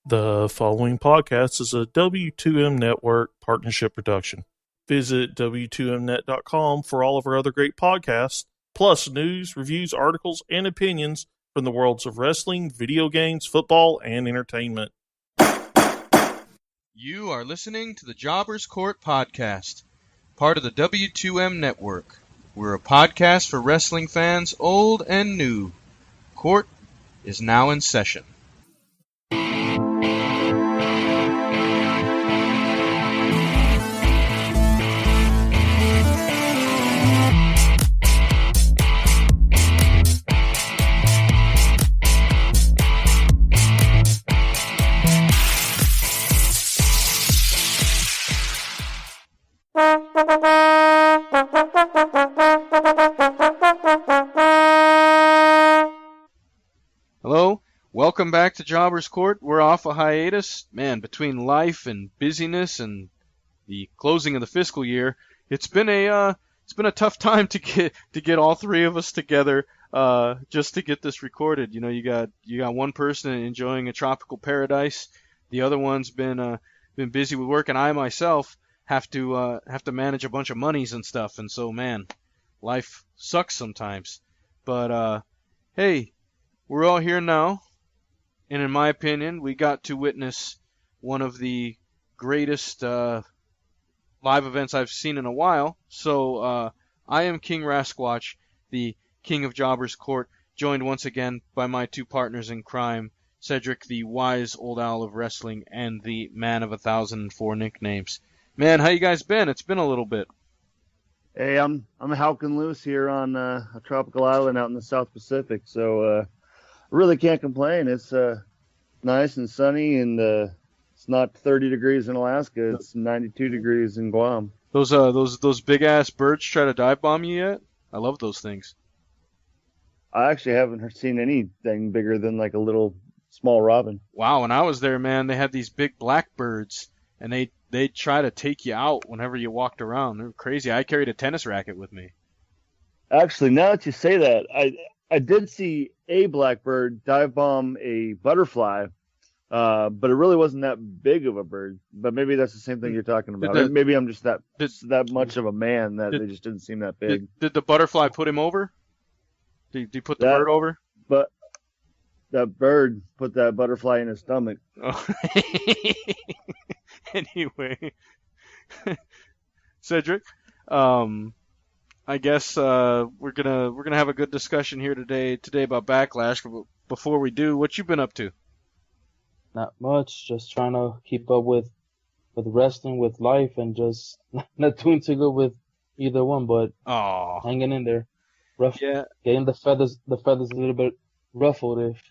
The following podcast is a W2M Network partnership production. Visit W2Mnet.com for all of our other great podcasts, plus news, reviews, articles, and opinions from the worlds of wrestling, video games, football, and entertainment. You are listening to the Jobbers Court Podcast, part of the W2M Network. We're a podcast for wrestling fans old and new. Court is now in session. Hello, welcome back to Jobbers Court. We're off a hiatus. Man, between life and busyness and the closing of the fiscal year, it's been a tough time to get all three of us together just to get this recorded. You know, you got one person enjoying a tropical paradise, the other one's been busy with work, and I myself have to manage a bunch of monies and stuff, and so man, life sucks sometimes. But hey, we're all here now, and in my opinion, we got to witness one of the greatest live events I've seen in a while. So I am King Rasquatch, the King of Jobbers Court, joined once again by my two partners in crime, Cedric, the wise old owl of wrestling, and the man of 1,004 nicknames. Man, how you guys been? It's been a little bit. Hey, I'm howking loose here on a tropical island out in the South Pacific, so I really can't complain. It's nice and sunny, and it's not 30 degrees in Alaska. It's 92 degrees in Guam. Those big ass birds try to dive bomb you yet? I love those things. I actually haven't seen anything bigger than like a little small robin. Wow, when I was there, man, they had these big blackbirds, and they'd try to take you out whenever you walked around. They were crazy. I carried a tennis racket with me. Actually, now that you say that, I did see a blackbird dive bomb a butterfly, but it really wasn't that big of a bird. But maybe that's the same thing you're talking about. Maybe I'm just that much of a man that they just didn't seem that big. Did the butterfly put him over? Did you put the bird over? But that bird put that butterfly in his stomach. Oh. Anyway, Cedric, I guess we're gonna have a good discussion here today about Backlash. Before we do, what you been up to? Not much. Just trying to keep up with wrestling, with life, and just not doing too good with either one, but hanging in there. Rough, yeah. Getting the feathers a little bit ruffled, if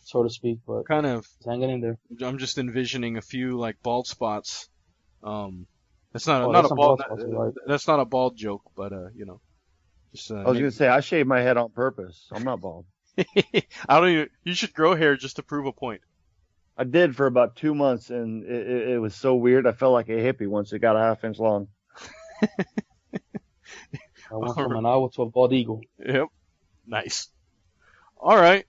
so to speak, but kind of hanging in there. I'm just envisioning a few like bald spots. That's not a bald. That's not a bald joke, but you know. Just, I was gonna say I shaved my head on purpose. I'm not bald. You should grow hair just to prove a point. I did for about 2 months, and it was so weird. I felt like a hippie once it got a half-inch long. I went from an owl to a bald eagle. Yep. Nice. All right.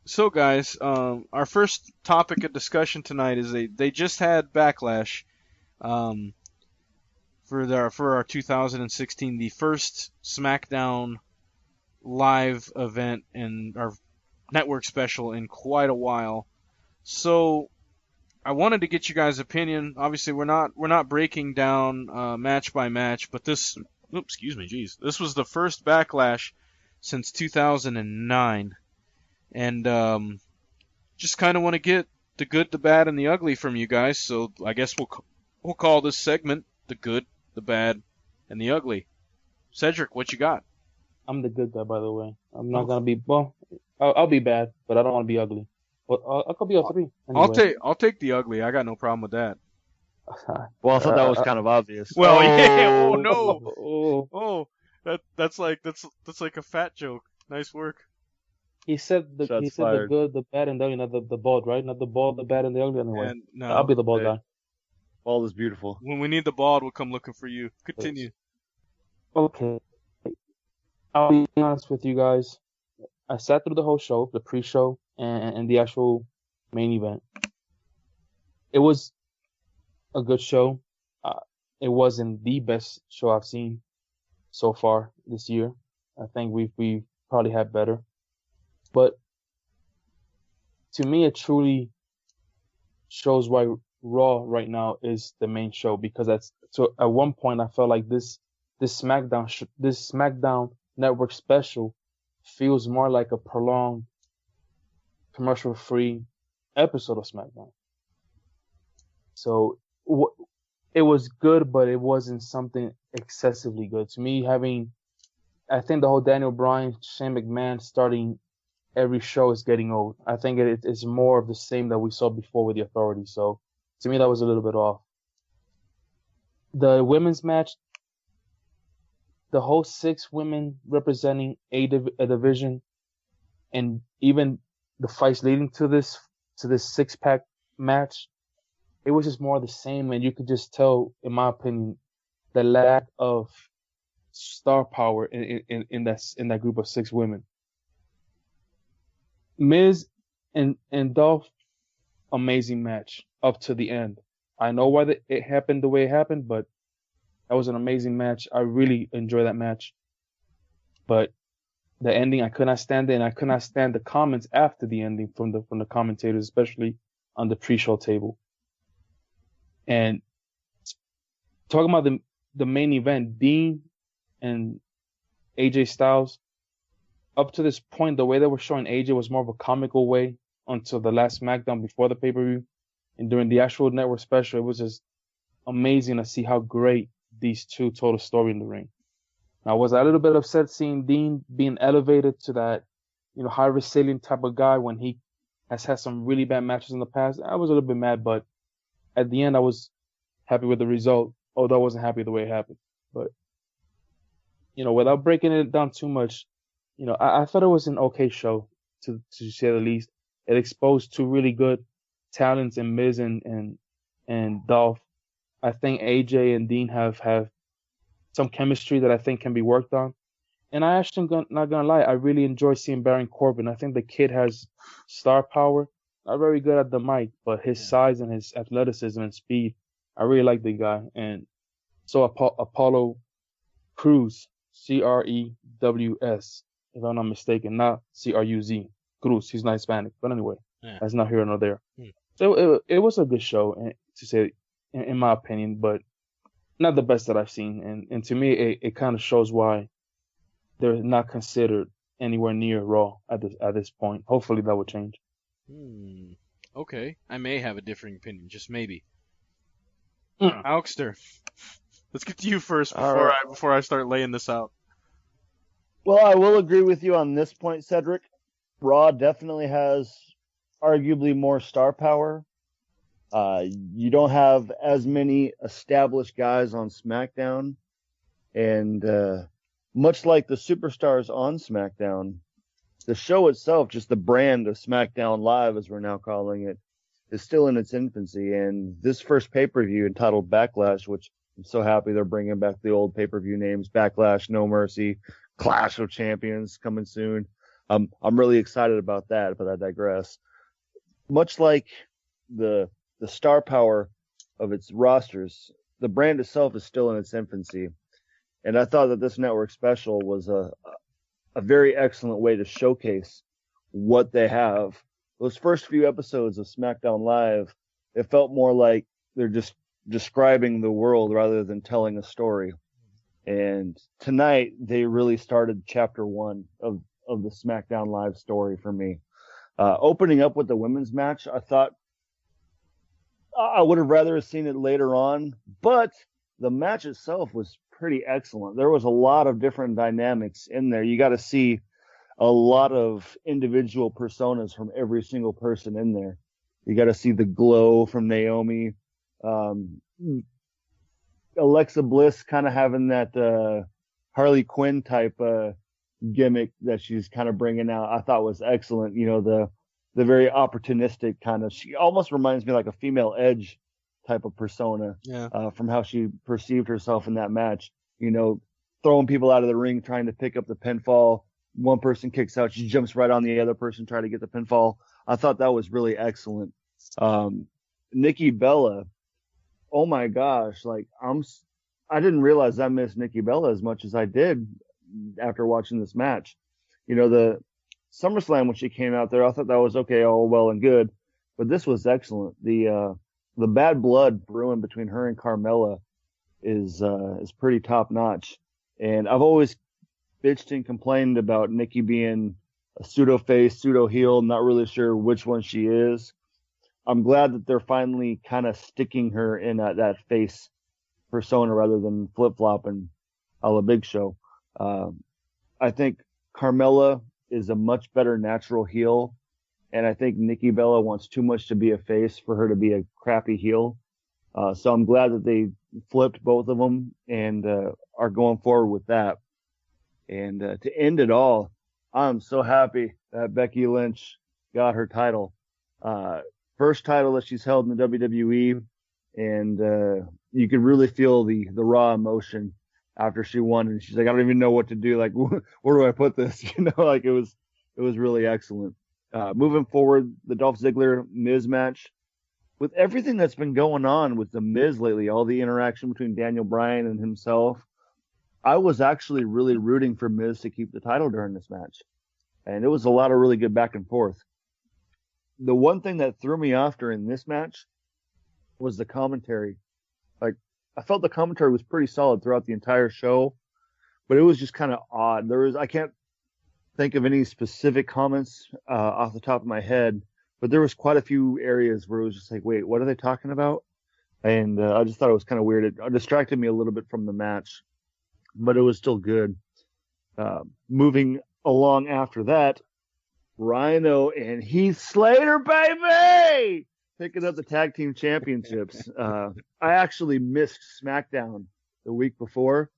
So, guys, our first topic of discussion tonight is they just had Backlash for our 2016, the first Smackdown live event and our network special in quite a while. So, I wanted to get you guys' opinion. Obviously, we're not breaking down match by match, but this was the first Backlash since 2009. And just kind of want to get the good, the bad, and the ugly from you guys. So I guess we'll call this segment the good, the bad, and the ugly. Cedric, what you got? I'm the good guy, by the way. I'm not gonna be I'll be bad, but I don't want to be ugly. But I could be a 3. Anyway. I'll take the ugly. I got no problem with that. Well, I thought that was kind of obvious. Well, yeah. Oh no. Oh, that's like a fat joke. Nice work. He said the good, the bad, and the ugly, not the bald, right? Not the bald, the bad, and the ugly anyway. And no, I'll be the bald guy. Bald is beautiful. When we need the bald, we'll come looking for you. Continue. Okay. I'll be honest with you guys. I sat through the whole show, the pre-show, and the actual main event. it was a good show. It wasn't the best show I've seen so far this year. I think we probably had better, but to me, it truly shows why Raw right now is the main show, because so at one point I felt like this SmackDown Network special feels more like a prolonged commercial-free episode of SmackDown. So it was good, but it wasn't something excessively good. To me, I think the whole Daniel Bryan, Shane McMahon starting every show is getting old. I think it's more of the same that we saw before with the Authority. So to me, that was a little bit off. The women's match, the whole 6 women representing a division, and even the fights leading to this 6-pack match, it was just more of the same, and you could just tell, in my opinion, the lack of star power in that group of 6 women. Miz and Dolph, amazing match up to the end. I know why it happened the way it happened, but that was an amazing match. I really enjoyed that match. But the ending, I could not stand it, and I could not stand the comments after the ending from the commentators, especially on the pre-show table. And talking about the main event, Dean and AJ Styles, up to this point, the way they were showing AJ was more of a comical way until the last SmackDown before the pay-per-view. And during the actual network special, it was just amazing to see how great these two told a story in the ring. Now, was I a little bit upset seeing Dean being elevated to that, high resilient type of guy when he has had some really bad matches in the past? I was a little bit mad, but at the end, I was happy with the result, although I wasn't happy the way it happened. But, without breaking it down too much, I thought it was an okay show, to say the least. It exposed 2 really good talents in Miz and Dolph. I think AJ and Dean have some chemistry that I think can be worked on. And I actually not gonna lie, I really enjoy seeing Baron Corbin. I think the kid has star power. Not very good at the mic, but his size and his athleticism and speed, I really like the guy. And so Apollo Crews, Crews, if I'm not mistaken, not Cruz. Cruz, he's not Hispanic. But anyway, that's not here nor there. So it was a good show, to say, in my opinion, but not the best that I've seen. And to me, it kind of shows why they're not considered anywhere near Raw at this point. Hopefully that will change. Okay, I may have a differing opinion, just maybe. Alkster, let's get to you first before I start laying this out. Well, I will agree with you on this point, Cedric. Raw definitely has arguably more star power. You don't have as many established guys on SmackDown, and much like the superstars on SmackDown, the show itself, just the brand of SmackDown Live, as we're now calling it, is still in its infancy. And this first pay-per-view, entitled Backlash, which I'm so happy they're bringing back the old pay-per-view names, Backlash, No Mercy, Clash of Champions coming soon. I'm really excited about that, but I digress. Much like the star power of its rosters, the brand itself is still in its infancy. And I thought that this network special was a very excellent way to showcase what they have. Those first few episodes of SmackDown Live, it felt more like they're just describing the world rather than telling a story. And tonight, they really started chapter 1 of the SmackDown Live story for me. Opening up with the women's match, I thought I would have rather seen it later on, but the match itself was pretty excellent. There was a lot of different dynamics in there. You got to see a lot of individual personas from every single person in there. You got to see the glow from Naomi, Alexa Bliss kind of having that Harley Quinn type gimmick that she's kind of bringing out. I thought was excellent. The very opportunistic kind of, she almost reminds me like a female Edge type of persona from how she perceived herself in that match. Throwing people out of the ring, trying to pick up the pinfall. One person kicks out, she jumps right on the other person, trying to get the pinfall. I thought that was really excellent. Nikki Bella, oh my gosh, like I didn't realize I missed Nikki Bella as much as I did after watching this match. The SummerSlam when she came out there, I thought that was okay, all well and good, but this was excellent. The bad blood brewing between her and Carmella is pretty top notch. And I've always bitched and complained about Nikki being a pseudo face, pseudo heel, not really sure which one she is. I'm glad that they're finally kind of sticking her in that face persona rather than flip flopping a la Big Show. I think Carmella is a much better natural heel, and I think Nikki Bella wants too much to be a face for her to be a crappy heel. So I'm glad that they flipped both of them and are going forward with that. And to end it all, I'm so happy that Becky Lynch got her title. First title that she's held in the WWE, and you could really feel the raw emotion after she won. And she's like, I don't even know what to do. Like, where do I put this? Like it was really excellent. Moving forward, the Dolph Ziggler Miz match. With everything that's been going on with the Miz lately, all the interaction between Daniel Bryan and himself, I was actually really rooting for Miz to keep the title during this match. And it was a lot of really good back and forth. The one thing that threw me off during this match was the commentary. Like, I felt the commentary was pretty solid throughout the entire show, but it was just kind of odd. I can't think of any specific comments off the top of my head, but there was quite a few areas where it was just like, wait, what are they talking about? And I just thought it was kind of weird. It distracted me a little bit from the match, but it was still good. Moving along after that, Rhino and Heath Slater, baby! Picking up the tag team championships. I actually missed Smackdown the week before,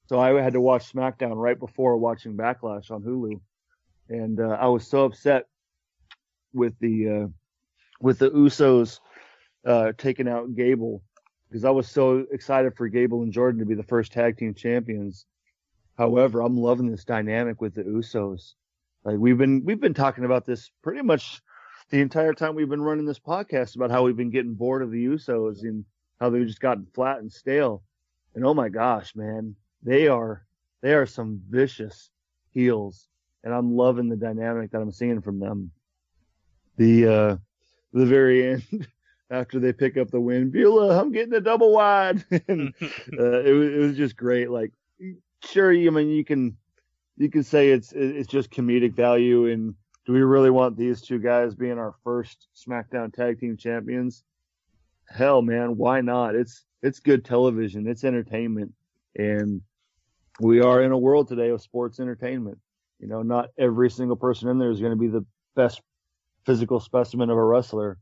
so I had to watch Smackdown right before watching Backlash on Hulu. And I was so upset with the Usos taking out Gable, because I was so excited for Gable and Jordan to be the first tag team champions. However, I'm loving this dynamic with the Usos. Like we've been talking about this pretty much the entire time we've been running this podcast, about how we've been getting bored of the Usos and how they've just gotten flat and stale. And oh my gosh, man, they are some vicious heels, and I'm loving the dynamic that I'm seeing from them. The very end, after they pick up the win, Beulah, I'm getting a double wide. And it was just great. Like, sure, I mean, you can say it's just comedic value, and do we really want these two guys being our first SmackDown Tag Team Champions? Hell, man, why not? It's good television. It's entertainment, and we are in a world today of sports entertainment. Not every single person in there is going to be the best physical specimen of a wrestler.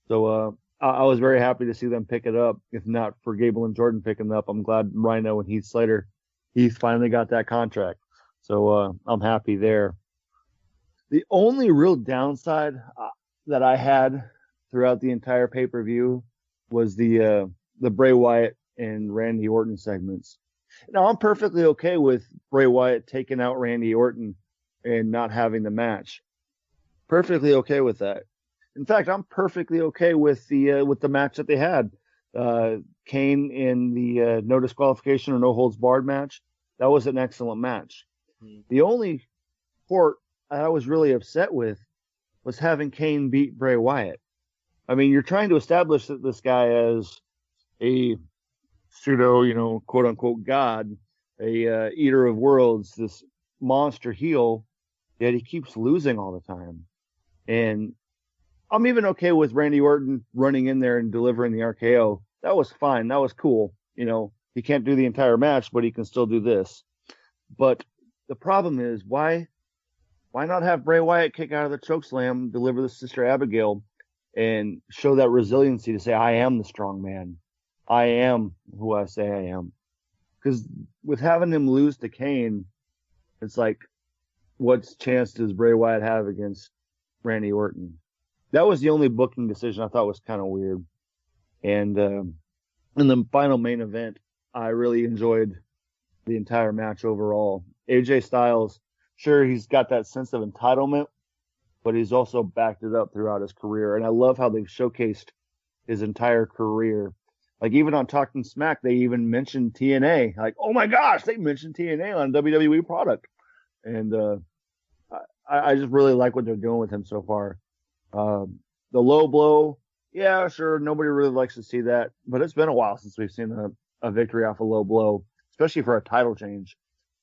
So I was very happy to see them pick it up. If not for Gable and Jordan picking it up, I'm glad Rhino and Heath Slater, Heath finally got that contract. So I'm happy there. The only real downside that I had throughout the entire pay-per-view was the Bray Wyatt and Randy Orton segments. Now, I'm perfectly okay with Bray Wyatt taking out Randy Orton and not having the match. Perfectly okay with that. In fact, I'm perfectly okay with the match that they had. Kane in the no disqualification or no holds barred match. That was an excellent match. The only part I was really upset with was having Kane beat Bray Wyatt. I mean, you're trying to establish that this guy as a pseudo, quote unquote god, a eater of worlds, this monster heel, yet he keeps losing all the time. And I'm even okay with Randy Orton running in there and delivering the RKO. That was fine. That was cool. He can't do the entire match, but he can still do this. But the problem is, why not have Bray Wyatt kick out of the chokeslam, deliver the Sister Abigail, and show that resiliency to say, I am the strong man. I am who I say I am. Because with having him lose to Kane, it's like, what chance does Bray Wyatt have against Randy Orton? That was the only booking decision I thought was kind of weird. And in the final main event, I really enjoyed the entire match overall. AJ Styles, sure, he's got that sense of entitlement, but he's also backed it up throughout his career. And I love how they've showcased his entire career. Like even on Talking Smack, they even mentioned TNA. Like, oh my gosh, they mentioned TNA on a WWE product. And I just really like what they're doing with him so far. The low blow, yeah, sure, nobody really likes to see that, but it's been a while since we've seen a victory off a low blow, especially for a title change.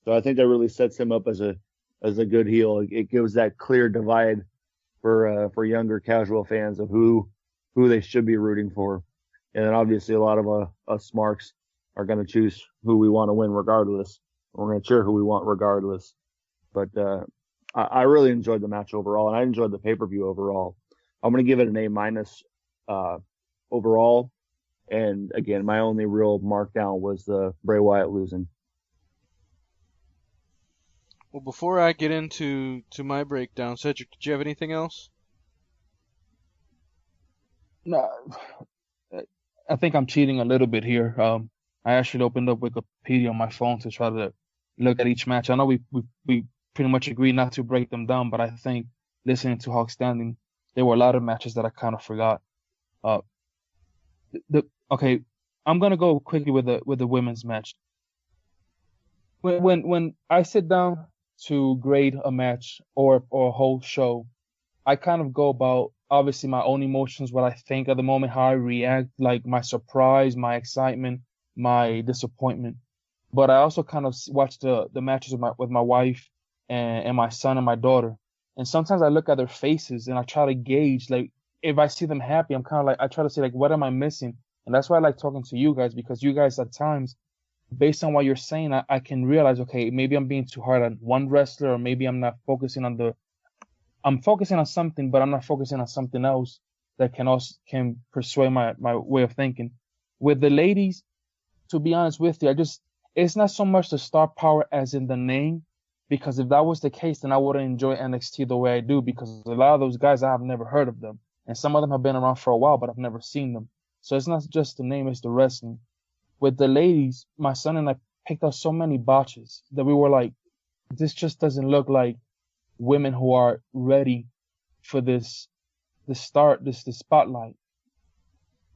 So I think that really sets him up as a good heel. It gives that clear divide for younger casual fans of who they should be rooting for. And then obviously a lot of us marks are going to choose who we want to win regardless. We're going to cheer who we want regardless. But I really enjoyed the match overall, and I enjoyed the pay-per-view overall. I'm going to give it an A- overall. And again, my only real markdown was Bray Wyatt losing. Well, before I get into my breakdown, Cedric, did you have anything else? No, I think I'm cheating a little bit here. I actually opened up Wikipedia on my phone to try to look at each match. I know we pretty much agreed not to break them down, but I think listening to Hawk Standing, there were a lot of matches that I kind of forgot. Okay, I'm gonna go quickly with the women's match. When I sit down to grade a match or a whole show, I kind of go about obviously my own emotions, what I think at the moment, how I react, like my surprise, my excitement, my disappointment. But I also kind of watch the matches with my wife and my son and my daughter. And sometimes I look at their faces and I try to gauge, like, if I see them happy, I'm kind of like, I try to say, like, what am I missing? And that's why I like talking to you guys, because you guys at times, based on what you're saying, I can realize, okay, maybe I'm being too hard on one wrestler, or maybe I'm not focusing on I'm focusing on something, but I'm not focusing on something else that can persuade my way of thinking. With the ladies, to be honest with you, it's not so much the star power as in the name, because if that was the case, then I wouldn't enjoy NXT the way I do, because a lot of those guys, I have never heard of them. And some of them have been around for a while, but I've never seen them. So it's not just the name, it's the wrestling. With the ladies, my son and I picked up so many botches that we were like, this just doesn't look like women who are ready for this spotlight.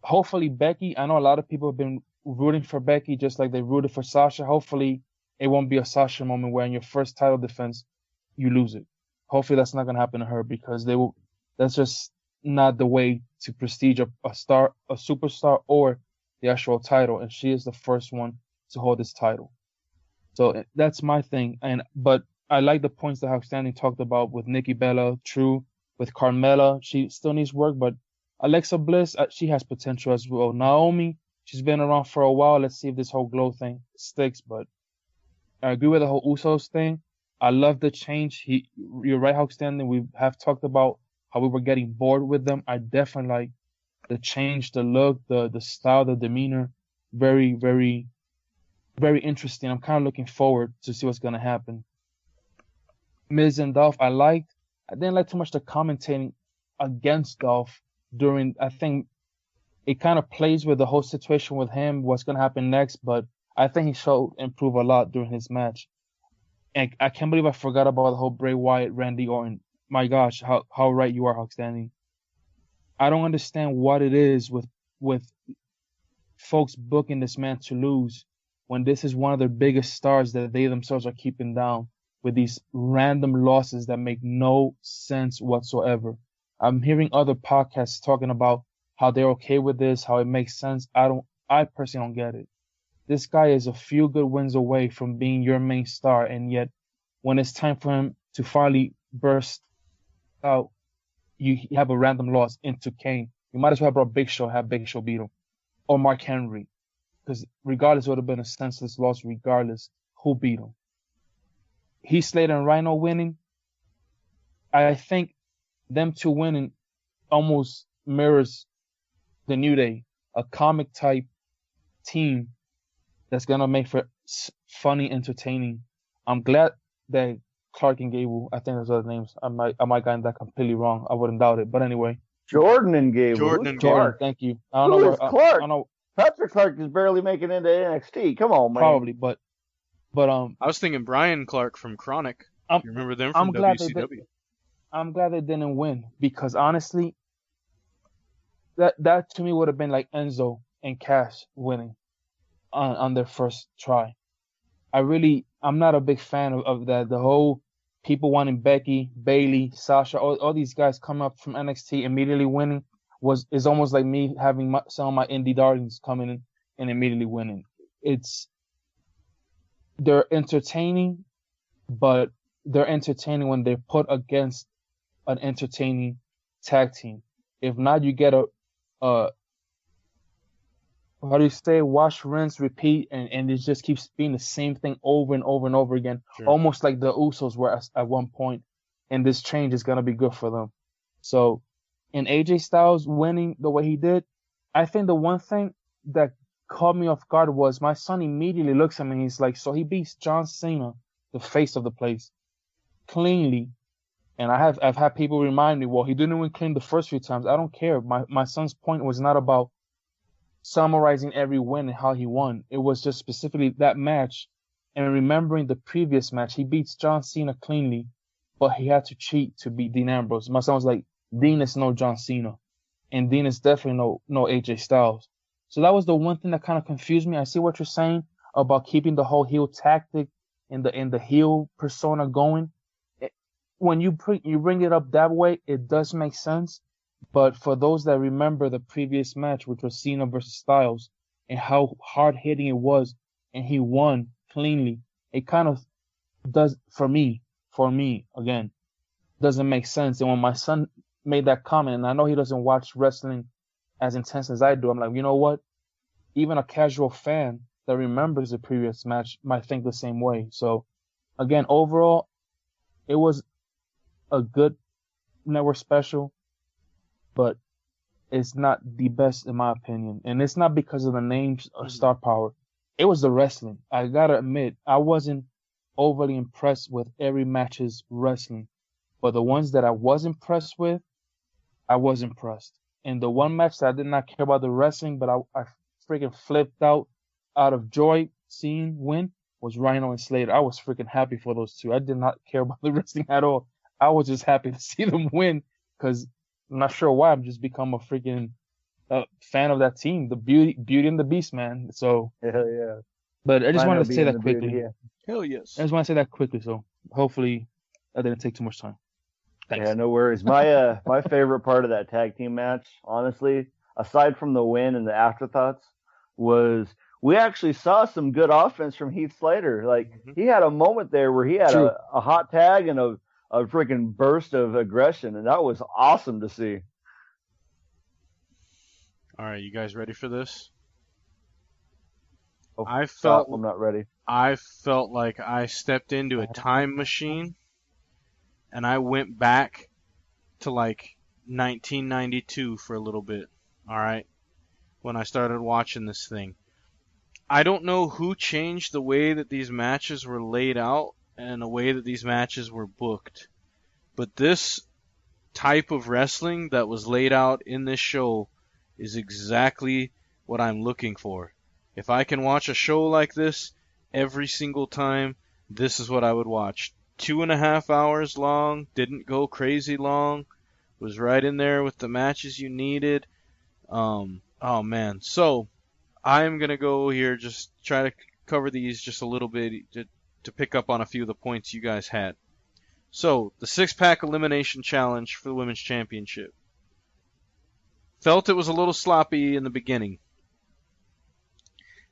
Hopefully Becky, I know a lot of people have been rooting for Becky just like they rooted for Sasha. Hopefully it won't be a Sasha moment where in your first title defense you lose it. Hopefully that's not going to happen to her, because that's just not the way to prestige a superstar or the actual title, and she is the first one to hold this title. So that's my thing. But I like the points that Outstanding talked about with Nikki Bella, true, with Carmella. She still needs work, but Alexa Bliss, she has potential as well. Naomi, she's been around for a while. Let's see if this whole glow thing sticks. But I agree with the whole Usos thing. I love the change. You're right, Outstanding. We have talked about how we were getting bored with them. I definitely like the change, the look, the style, the demeanor. Very, very, very interesting. I'm kind of looking forward to see what's going to happen. Miz and Dolph, I didn't like too much the commentating against Dolph I think it kind of plays with the whole situation with him, what's going to happen next, but I think he showed improve a lot during his match. And I can't believe I forgot about the whole Bray Wyatt, Randy Orton. My gosh, how right you are, Outstanding. I don't understand what it is with folks booking this man to lose when this is one of their biggest stars that they themselves are keeping down with these random losses that make no sense whatsoever. I'm hearing other podcasts talking about how they're okay with this, how it makes sense. I personally don't get it. This guy is a few good wins away from being your main star, and yet when it's time for him to finally burst out, you have a random loss into Kane. You might as well have brought Big Show, have Big Show beat him, or Mark Henry, because regardless, it would have been a senseless loss regardless who beat him. Heath Slater and Rhino winning, I think them two winning almost mirrors the New Day, a comic type team that's gonna make for funny, entertaining. I'm glad that Clark and Gable, I think those are the names. I might get that completely wrong. I wouldn't doubt it. But anyway, Jordan and Gable. Jordan, Thank you. Who is Clark? Patrick Clark is barely making it into NXT. Come on, man. Probably, but I was thinking Brian Clark from Chronic. You remember them from WCW? I'm glad they didn't win, because honestly, that to me would have been like Enzo and Cass winning on their first try. I'm not a big fan of that. The whole people wanting Becky, Bailey, Sasha, all these guys come up from NXT immediately winning is almost like me having some of my indie darlings coming in and immediately winning. They're entertaining, but they're entertaining when they're put against an entertaining tag team. If not, you get a how do you say, wash, rinse, repeat, and it just keeps being the same thing over and over and over again. Sure. Almost like the Usos were at one point, and this change is going to be good for them. So, in AJ Styles winning the way he did, I think the one thing that caught me off guard was my son immediately looks at me and he's like, so he beats John Cena, the face of the place, cleanly. And I've had people remind me, well, he didn't win clean the first few times. I don't care. My son's point was not about summarizing every win and how he won. It was just specifically that match and remembering the previous match. He beats John Cena cleanly, but he had to cheat to beat Dean Ambrose. My son was like, Dean is no John Cena, and Dean is definitely no AJ Styles. So that was the one thing that kind of confused me. I see what you're saying about keeping the whole heel tactic and the heel persona going. When you bring it up that way, it does make sense. But for those that remember the previous match, which was Cena versus Styles, and how hard-hitting it was, and he won cleanly, it kind of does, for me, again, doesn't make sense. And when my son made that comment, and I know he doesn't watch wrestling as intense as I do, I'm like, you know what? Even a casual fan that remembers the previous match might think the same way. So, again, overall, it was a good network special, but it's not the best in my opinion. And it's not because of the names or star power. It was the wrestling. I gotta admit, I wasn't overly impressed with every match's wrestling. But the ones that I was impressed with, I was impressed. And the one match that I did not care about the wrestling, but I freaking flipped out of joy seeing win was Rhino and Slater. I was freaking happy for those two. I did not care about the wrestling at all. I was just happy to see them win because I'm not sure why. I've just become a freaking fan of that team, the Beauty and the Beast, man. So Hell yeah. But I just wanted to say that Beauty, quickly. yeah. Hell yes. I just want to say that quickly. So hopefully that didn't take too much time. Thanks. Yeah, no worries. My my favorite part of that tag team match, honestly, aside from the win and the afterthoughts, was we actually saw some good offense from Heath Slater. Like he had a moment there where he had a hot tag and a freaking burst of aggression, and that was awesome to see. All right, you guys ready for this? Oh, I'm not ready. I felt like I stepped into a time machine and I went back to like 1992 for a little bit. All right, when I started watching this thing. I don't know who changed the way that these matches were laid out and the way that these matches were booked. But this type of wrestling that was laid out in this show is exactly what I'm looking for. If I can watch a show like this every single time, this is what I would watch. 2.5 hours long, didn't go crazy long, was right in there with the matches you needed. Oh man. So, I'm going to go here, just try to cover these just a little bit to pick up on a few of the points you guys had. So, the 6-pack elimination challenge for the Women's Championship. Felt it was a little sloppy in the beginning.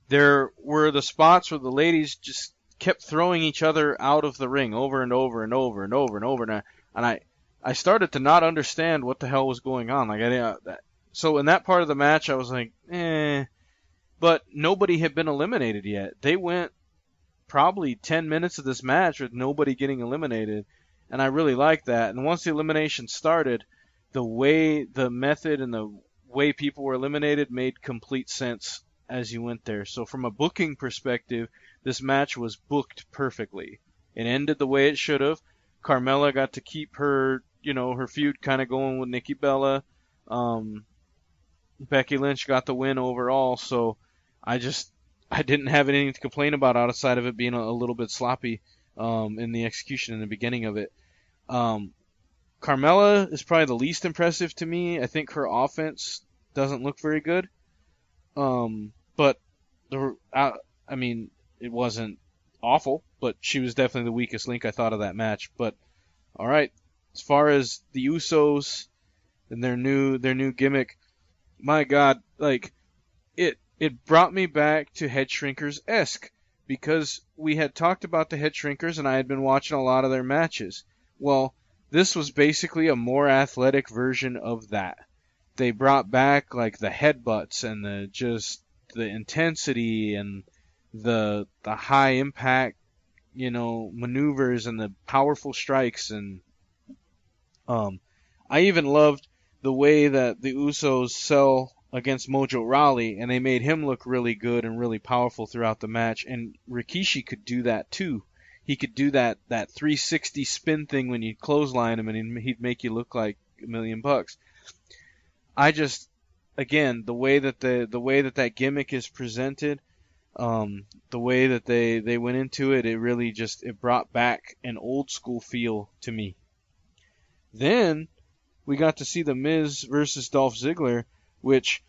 There were the spots where the ladies just kept throwing each other out of the ring over and over and over and over and over. And I started to not understand what the hell was going on. So in that part of the match, I was like, But nobody had been eliminated yet. They went probably 10 minutes of this match with nobody getting eliminated. And I really liked that. And once the elimination started, the method and the way people were eliminated made complete sense as you went there. So from a booking perspective, this match was booked perfectly. It ended the way it should have. Carmella got to keep her feud kind of going with Nikki Bella. Becky Lynch got the win overall. So I didn't have anything to complain about outside of it being a little bit sloppy in the execution in the beginning of it. Carmella is probably the least impressive to me. I think her offense doesn't look very good. But I mean, it wasn't awful, but she was definitely the weakest link I thought of that match. But all right, as far as the Usos and their new gimmick, my God, like it brought me back to Head Shrinkers-esque, because we had talked about the Head Shrinkers and I had been watching a lot of their matches. Well, this was basically a more athletic version of that. They brought back like the headbutts and the intensity and the high impact, maneuvers and the powerful strikes, and I even loved the way that the Usos sell against Mojo Rawley, and they made him look really good and really powerful throughout the match. And Rikishi could do that too. He could do that 360 spin thing when you clothesline him, and he'd make you look like $1 million. Again, the way that gimmick is presented, the way that they went into it, it really it brought back an old school feel to me. Then we got to see The Miz versus Dolph Ziggler, which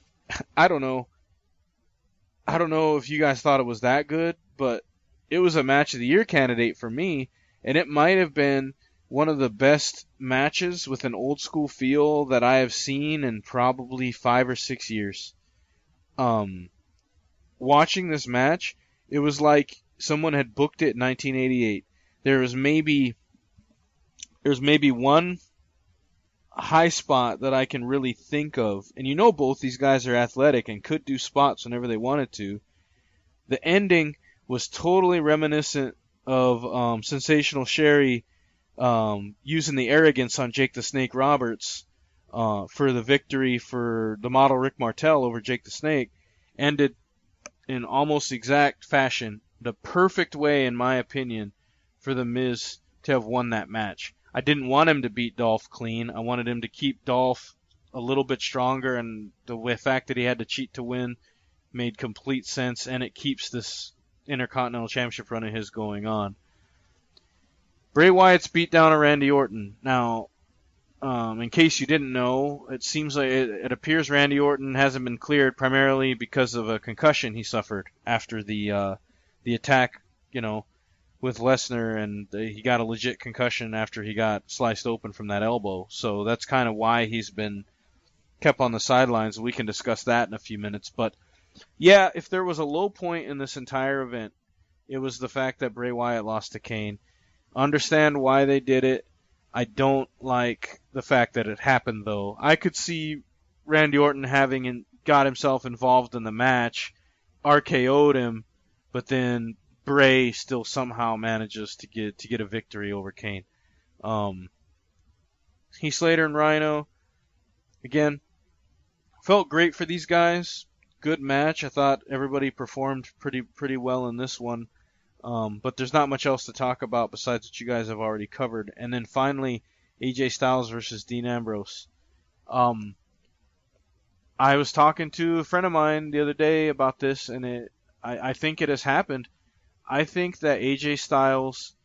I don't know if you guys thought it was that good, but it was a match of the year candidate for me, and it might have been one of the best matches with an old school feel that I have seen in probably 5 or 6 years. Watching this match, it was like someone had booked it in 1988. There was maybe one high spot that I can really think of, and both these guys are athletic and could do spots whenever they wanted to. The ending was totally reminiscent of Sensational Sherry using the arrogance on Jake the Snake Roberts for the victory for the model Rick Martel over Jake the Snake. Ended in almost exact fashion, the perfect way, in my opinion, for The Miz to have won that match. I didn't want him to beat Dolph clean. I wanted him to keep Dolph a little bit stronger, and the fact that he had to cheat to win made complete sense, and it keeps this Intercontinental Championship run of his going on. Bray Wyatt's beat down of Randy Orton. Now, in case you didn't know, it seems like it appears Randy Orton hasn't been cleared primarily because of a concussion he suffered after the attack, with Lesnar, and he got a legit concussion after he got sliced open from that elbow. So that's kind of why he's been kept on the sidelines. We can discuss that in a few minutes. But yeah, if there was a low point in this entire event, it was the fact that Bray Wyatt lost to Kane. Understand why they did it. I don't like the fact that it happened, though. I could see Randy Orton having got himself involved in the match, RKO'd him, but then Bray still somehow manages to get a victory over Kane. Heath Slater and Rhino, again, felt great for these guys. Good match. I thought everybody performed pretty well in this one. But there's not much else to talk about besides what you guys have already covered. And then finally, AJ Styles versus Dean Ambrose. I was talking to a friend of mine the other day about this, and I think it has happened. I think that AJ Styles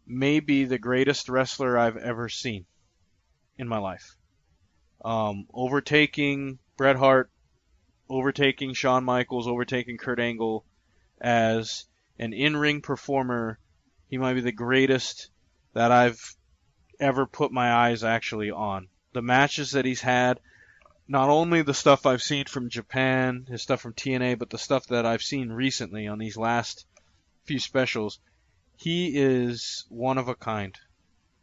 may be the greatest wrestler I've ever seen in my life. Overtaking Bret Hart, overtaking Shawn Michaels, overtaking Kurt Angle as an in-ring performer. He might be the greatest that I've ever put my eyes actually on. The matches that he's had, not only the stuff I've seen from Japan, his stuff from TNA, but the stuff that I've seen recently on these last few specials, he is one of a kind.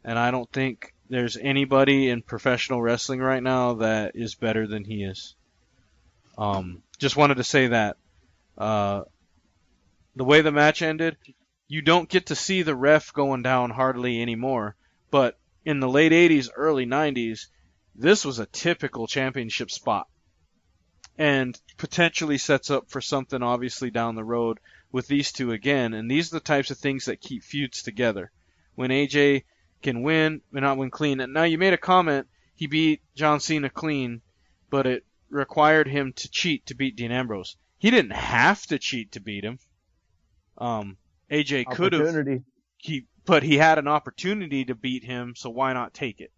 And I don't think there's anybody in professional wrestling right now that is better than he is. Just wanted to say that. The way the match ended, you don't get to see the ref going down hardly anymore. But in the late 80s, early 90s, this was a typical championship spot. And potentially sets up for something obviously down the road with these two again. And these are the types of things that keep feuds together. When AJ can win, but not win clean. And now you made a comment, he beat John Cena clean, but it required him to cheat to beat Dean Ambrose. He didn't have to cheat to beat him. AJ could have, but he had an opportunity to beat him, so why not take it?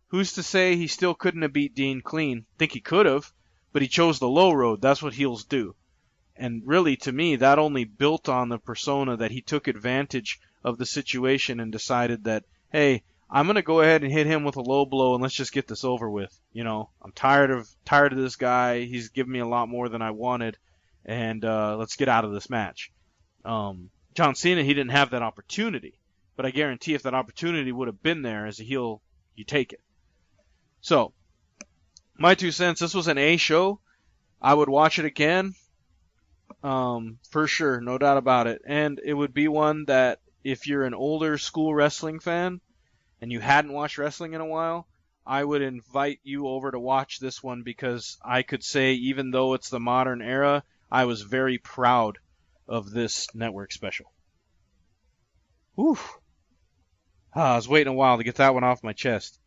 Who's to say he still couldn't have beat Dean clean? Think he could have, but he chose the low road. That's what heels do. And really, to me, that only built on the persona that he took advantage of the situation and decided that, hey, I'm going to go ahead and hit him with a low blow and let's just get this over with. I'm tired of this guy. He's given me a lot more than I wanted, and let's get out of this match. John Cena, he didn't have that opportunity, but I guarantee if that opportunity would have been there as a heel, you take it. So, my 2 cents, this was an A show. I would watch it again, for sure, no doubt about it. And it would be one that if you're an older school wrestling fan and you hadn't watched wrestling in a while, I would invite you over to watch this one, because I could say, even though it's the modern era, I was very proud of this network special. Whew. I was waiting a while to get that one off my chest.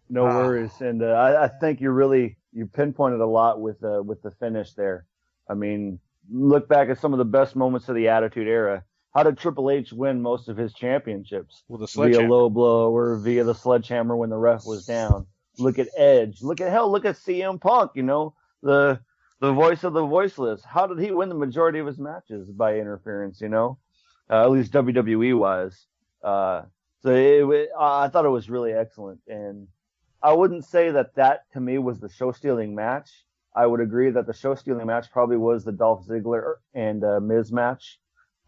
No worries. And I think you pinpointed a lot with the finish there. I mean, look back at some of the best moments of the Attitude Era. How did Triple H win most of his championships? With a sledgehammer. Via low blow or via the sledgehammer when the ref was down. Look at Edge. Look at CM Punk, the voice of the voiceless. How did he win the majority of his matches? By interference, at least WWE wise. I thought it was really excellent. And I wouldn't say that to me was the show-stealing match. I would agree that the show-stealing match probably was the Dolph Ziggler and Miz match.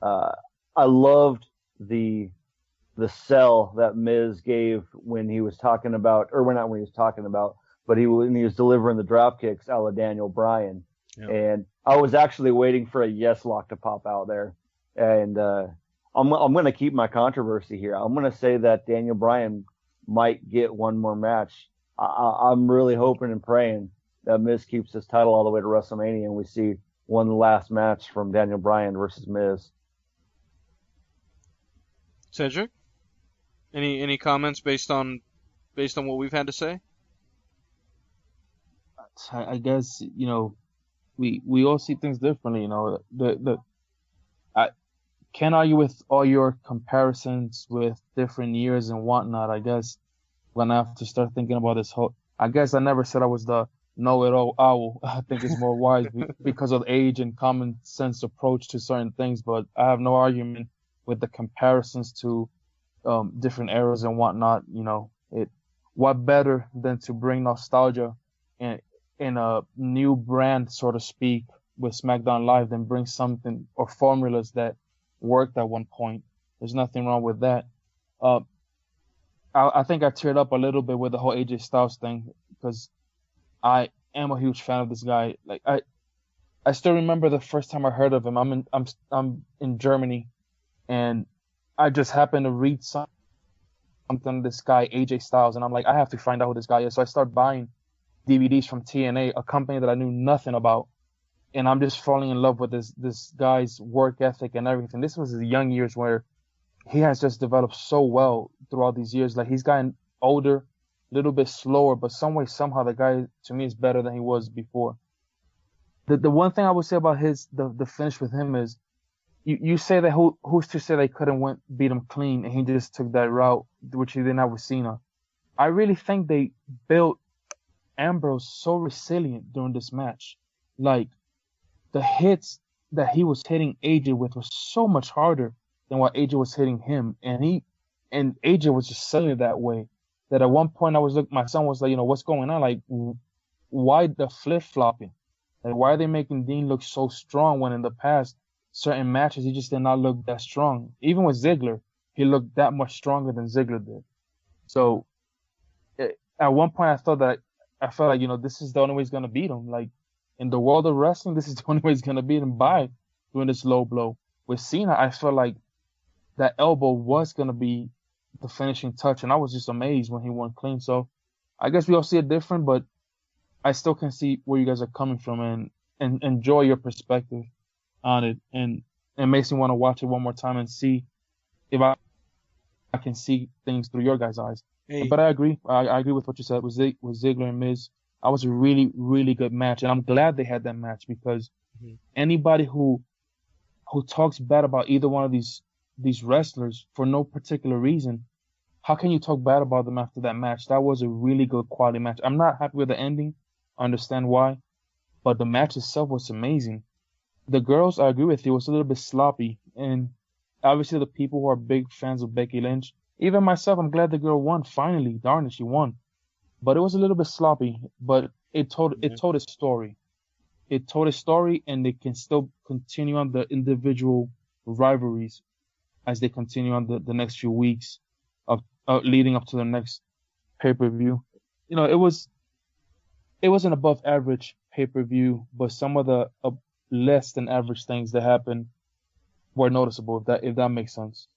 I loved the sell that Miz gave when he was talking about, or not when he was talking about, but when he was delivering the drop kicks a la Daniel Bryan. Yep. And I was actually waiting for a yes lock to pop out there. And I'm going to keep my controversy here. I'm going to say that Daniel Bryan might get one more match. I'm really hoping and praying that Miz keeps his title all the way to WrestleMania and we see one last match from Daniel Bryan versus Miz. Cedric, any comments based on what we've had to say? I guess we all see things differently. I can't argue with all your comparisons with different years and whatnot. I guess when I have to start thinking about this whole, I guess I never said I was the know-it-all owl. I think it's more wise because of age and common sense approach to certain things. But I have no argument with the comparisons to different eras and whatnot. What better than to bring nostalgia in a new brand, so to speak, with SmackDown Live than bring something or formulas that worked at one point. There's nothing wrong with that. I think I teared up a little bit with the whole AJ Styles thing because I am a huge fan of this guy. Like I still remember the first time I heard of him. I'm in Germany, and I just happened to read something on this guy AJ Styles, and I'm like, I have to find out who this guy is. So I start buying DVDs from TNA, a company that I knew nothing about, and I'm just falling in love with this guy's work ethic and everything. This was his young years where he has just developed so well throughout these years. Like, he's gotten older, a little bit slower, but some way, somehow, the guy to me is better than he was before. The one thing I would say about the finish with him is, you say that who's to say they couldn't beat him clean and he just took that route, which he didn't have with Cena. I really think they built Ambrose so resilient during this match. Like, the hits that he was hitting AJ with was so much harder than what AJ was hitting him, and AJ was just selling it that way. That at one point my son was like, what's going on? Like, why the flip flopping? Like, why are they making Dean look so strong when in the past certain matches he just did not look that strong? Even with Ziggler, he looked that much stronger than Ziggler did. So at one point I felt like this is the only way he's gonna beat him. Like, in the world of wrestling, this is the only way he's gonna beat him, by doing this low blow. With Cena, I felt like that elbow was gonna be the finishing touch, and I was just amazed when he won clean. So I guess we all see it different, but I still can see where you guys are coming from and enjoy your perspective on it, and it makes me want to watch it one more time and see if I can see things through your guys' eyes. Hey. But I agree. I agree with what you said with Ziggler and Miz. That was a really, really good match, and I'm glad they had that match, because anybody who talks bad about either one of these wrestlers for no particular reason, how can you talk bad about them after that match? That was a really good quality match. I'm not happy with the ending. I understand why, but the match itself was amazing. The girls, I agree with you, was a little bit sloppy, and obviously the people who are big fans of Becky Lynch, even myself, I'm glad the girl won. Finally, darn it, she won. But it was a little bit sloppy, but it told a story. It told a story, and they can still continue on the individual rivalries as they continue on the next few weeks of leading up to the next pay-per-view. You know, it was an above average pay-per-view, but some of the less than average things that happened were noticeable. If that makes sense.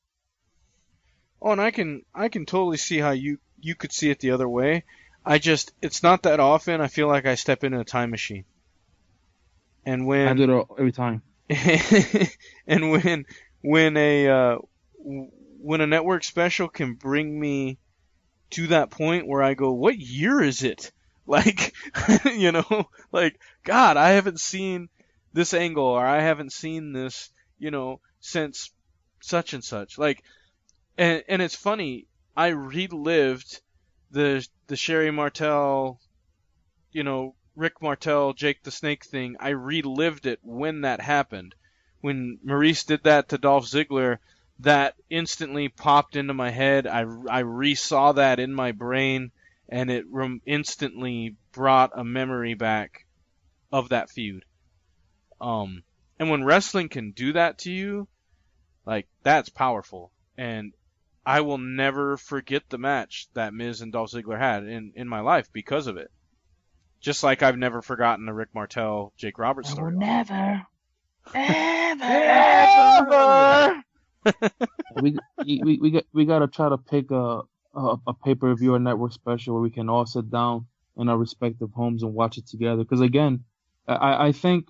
Oh, and I can totally see how you could see it the other way. It's not that often I feel like I step into a time machine. And I do it every time. and when a network special can bring me to that point where I go, what year is it? Like, like, God, I haven't seen this angle, or I haven't seen this, since such and such. Like, and it's funny, I relived the Sherry Martel, Rick Martel, Jake the Snake thing. I relived it when that happened. When Maurice did that to Dolph Ziggler, that instantly popped into my head. I resaw that in my brain, and it instantly brought a memory back of that feud. And when wrestling can do that to you, like, that's powerful. And I will never forget the match that Miz and Dolph Ziggler had in my life because of it. Just like I've never forgotten the Rick Martel, Jake Roberts story. Never, ever, Ever. we gotta try to pick a pay-per-view or network special where we can all sit down in our respective homes and watch it together. Because again, I think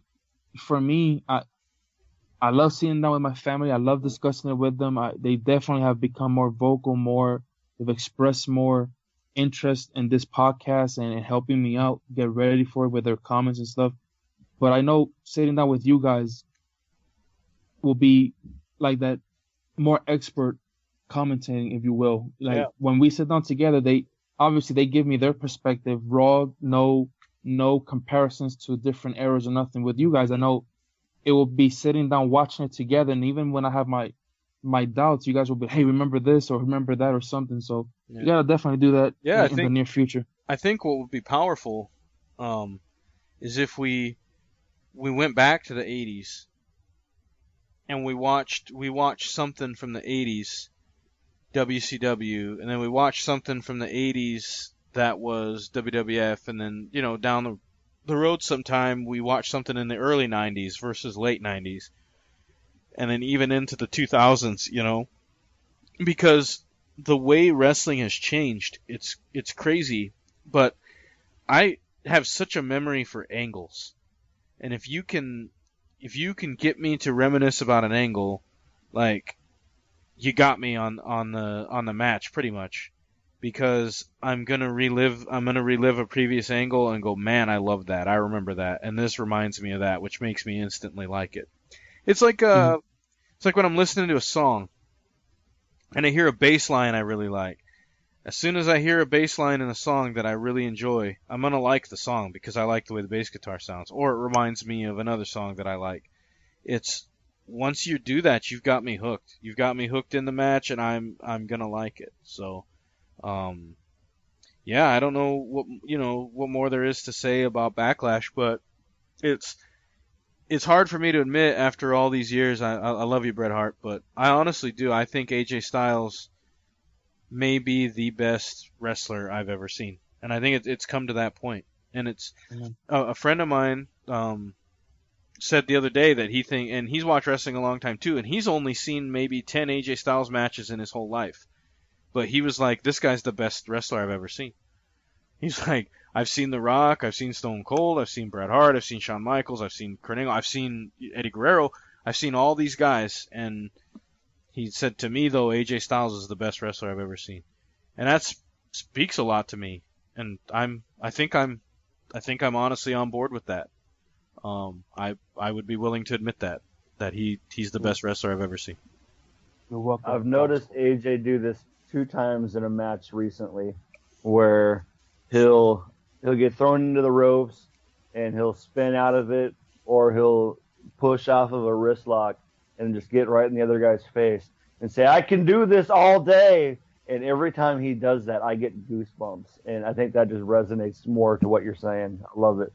for me, I love seeing that with my family. I love discussing it with them. They definitely have become more vocal, they've expressed more interest in this podcast and helping me out get ready for it with their comments and stuff. But I know sitting down with you guys will be like that more expert commentating, if you will. Like when we sit down together, they give me their perspective, raw, no comparisons to different eras or nothing. With you guys, I know it will be sitting down watching it together, and even when I have my doubts, you guys will be, hey, remember this or remember that or something. So you gotta definitely do that in the near future. I think what would be powerful is if we went back to the 80s and we watched something from the 80s WCW, and then we watched something from the 80s that was WWF, and then down the road sometime we watched something in the early 90s versus late 90s, and then even into the 2000s, because the way wrestling has changed, it's crazy. But I have such a memory for angles, and if you can get me to reminisce about an angle, like, you got me on the match pretty much, because I'm gonna relive a previous angle and go, man, I love that, I remember that, and this reminds me of that, which makes me instantly like it. It's like it's like when I'm listening to a song and I hear a bass line I really like. As soon as I hear a bass line in a song that I really enjoy, I'm gonna like the song because I like the way the bass guitar sounds, or it reminds me of another song that I like. It's once you do that, you've got me hooked. You've got me hooked in the match, and I'm gonna like it. So, yeah, I don't know what more there is to say about Backlash, but it's hard for me to admit after all these years. I love you, Bret Hart, but I honestly do. I think AJ Styles may be the best wrestler I've ever seen, and I think it's come to that point. And it's a friend of mine said the other day that and he's watched wrestling a long time too, and he's only seen maybe 10 AJ Styles matches in his whole life. But he was like, this guy's the best wrestler I've ever seen. He's like, I've seen The Rock, I've seen Stone Cold, I've seen Bret Hart, I've seen Shawn Michaels, I've seen Kurt Angle, I've seen Eddie Guerrero, I've seen all these guys, and he said to me, though, AJ Styles is the best wrestler I've ever seen. And that speaks a lot to me, and I think I'm honestly on board with that. I would be willing to admit that he's the best wrestler I've ever seen. You're welcome. I've noticed AJ do this 2 times in a match recently, where he'll get thrown into the ropes, and he'll spin out of it, or he'll push off of a wrist lock and just get right in the other guy's face and say, "I can do this all day." And every time he does that, I get goosebumps. And I think that just resonates more to what you're saying. I love it.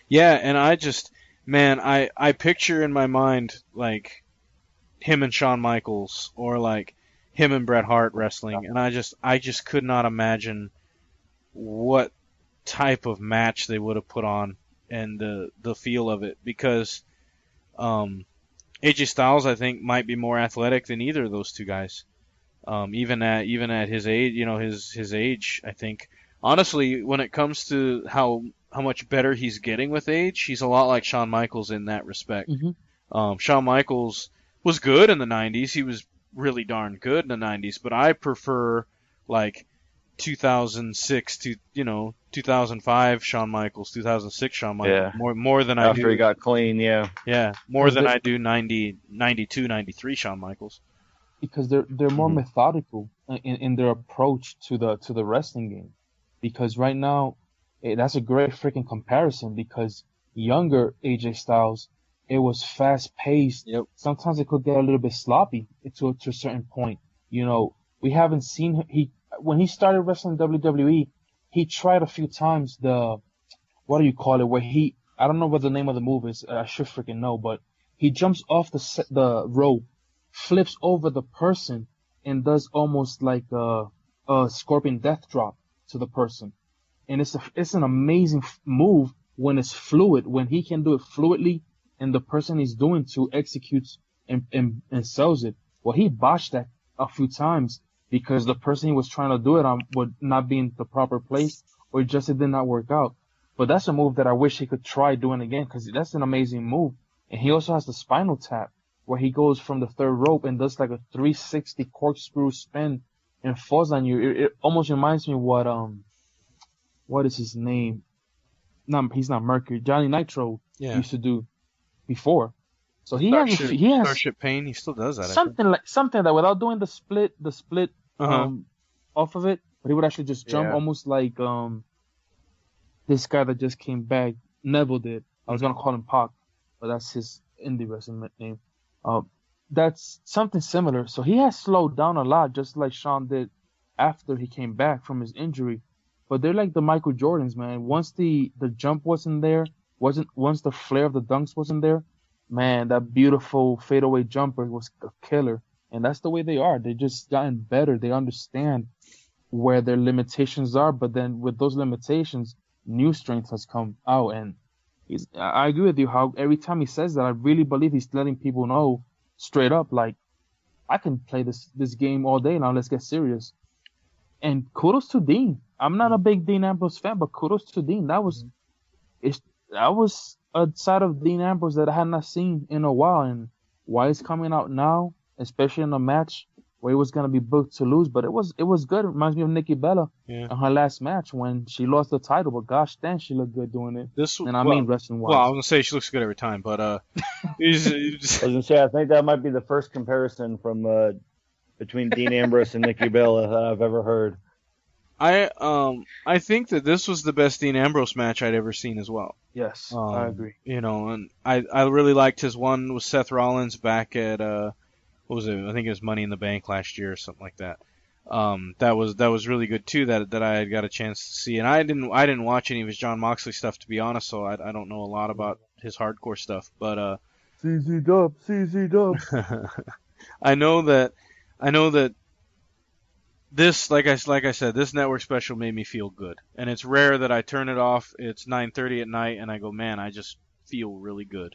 Yeah, and I picture in my mind like him and Shawn Michaels, or like him and Bret Hart wrestling, and I just could not imagine what type of match they would have put on and the feel of it, because AJ Styles, I think, might be more athletic than either of those two guys. Even at his age, his age, I think. Honestly, when it comes to how much better he's getting with age, he's a lot like Shawn Michaels in that respect. Mm-hmm. Shawn Michaels was good in the 90s. He was really darn good in the 90s, but I prefer like 2006 to 2005 Shawn Michaels, 2006 Shawn Michaels, more than I do. After he got clean, yeah, more than I do 90, 92, 93 Shawn Michaels. Because they're more methodical in their approach to the wrestling game. Because right now, that's a great freaking comparison, because younger AJ Styles, it was fast paced. Yep. Sometimes it could get a little bit sloppy to a certain point. We haven't seen him. When he started wrestling WWE, he tried a few times what do you call it? Where I don't know what the name of the move is. I should freaking know, but he jumps off the rope, flips over the person, and does almost like a scorpion death drop to the person. And it's an amazing move when it's fluid, when he can do it fluidly, and the person he's doing to executes and sells it. Well, he botched that a few times because the person he was trying to do it on would not be in the proper place, or just it did not work out. But that's a move that I wish he could try doing again, because that's an amazing move. And he also has the spinal tap, where he goes from the third rope and does like a 360 corkscrew spin and falls on you. It almost reminds me of what is his name? No, he's not Mercury. Johnny Nitro used to do before. So he has Starship Pain. He still does that. Something like that, without doing the split off of it, but he would actually just jump almost like this guy that just came back, Neville did. I was gonna call him Pac, but that's his indie wrestling name. That's something similar. So he has slowed down a lot, just like Shawn did after he came back from his injury. But they're like the Michael Jordans, man. Once the jump wasn't there, once the flare of the dunks wasn't there, man, that beautiful fadeaway jumper was a killer. And that's the way they are. They just gotten better. They understand where their limitations are, but then with those limitations, new strength has come out. And I agree with you how every time he says that, I really believe he's letting people know straight up, like, I can play this game all day now. Let's get serious. And kudos to Dean. I'm not a big Dean Ambrose fan, but kudos to Dean. That was a side of Dean Ambrose that I had not seen in a while, and why it's coming out now, especially in a match where he was gonna be booked to lose. But it was good. It reminds me of Nikki Bella in her last match when she lost the title, but gosh dang, she looked good doing it. Wrestling wise. Well, I was gonna say she looks good every time, but I was gonna say I think that might be the first comparison from between Dean Ambrose and Nikki Bella that I've ever heard. I think that this was the best Dean Ambrose match I'd ever seen as well. Yes, I agree. And I really liked his one with Seth Rollins back at what was it? I think it was Money in the Bank last year or something like that. That was really good too. That I had got a chance to see, and I didn't watch any of his John Moxley stuff, to be honest. So I don't know a lot about his hardcore stuff, but CZ Dub. I know that this, like I said, this network special made me feel good, and it's rare that I turn it off. It's 9:30 at night, and I go, man, I just feel really good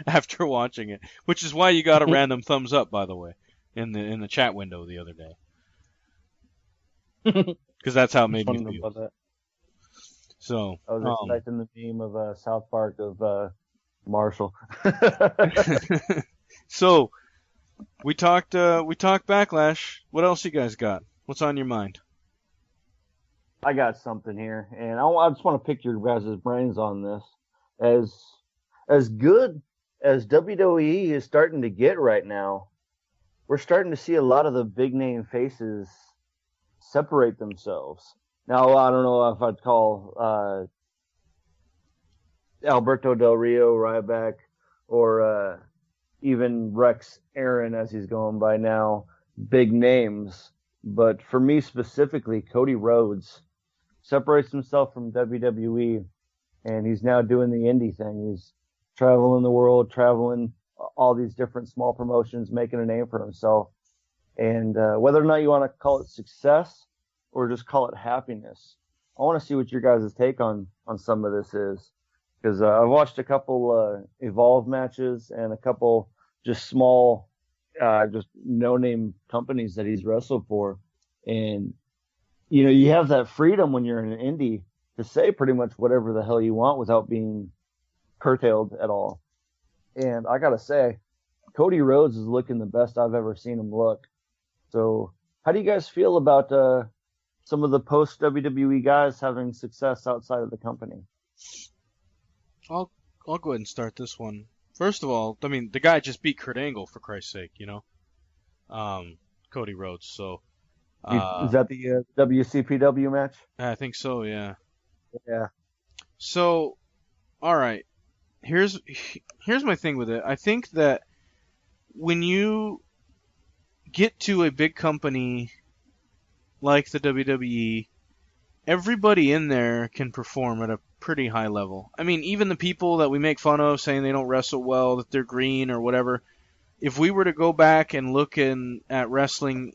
after watching it. Which is why you got a random thumbs up, by the way, in the chat window the other day, because that's how it made me feel. About that. So I was expecting the meme of South Park of Marshall. So. We talked Backlash. What else you guys got? What's on your mind? I got something here, and I just want to pick your guys' brains on this. As good as WWE is starting to get right now, we're starting to see a lot of the big name faces separate themselves. Now, I don't know if I'd call Alberto Del Rio, Ryback, or even Rex Aaron, as he's going by now, big names. But for me specifically, Cody Rhodes separates himself from WWE, and he's now doing the indie thing. He's traveling the world, traveling all these different small promotions, making a name for himself. And whether or not you want to call it success or just call it happiness, I want to see what your guys' take on some of this is. Because I've watched a couple Evolve matches and a couple just small, just no-name companies that he's wrestled for. And, you know, you have that freedom when you're in an indie to say pretty much whatever the hell you want without being curtailed at all. And I got to say, Cody Rhodes is looking the best I've ever seen him look. So how do you guys feel about some of the post-WWE guys having success outside of the company? I'll go ahead and start this one. First of all, I mean, the guy just beat Kurt Angle, for Christ's sake, you know? Cody Rhodes, so... is that the WCPW match? I think so, yeah. Yeah. So, alright. Here's my thing with it. I think that when you get to a big company like the WWE, everybody in there can perform at a pretty high level. I mean, even the people that we make fun of saying they don't wrestle well, that they're green or whatever, if we were to go back and look at wrestling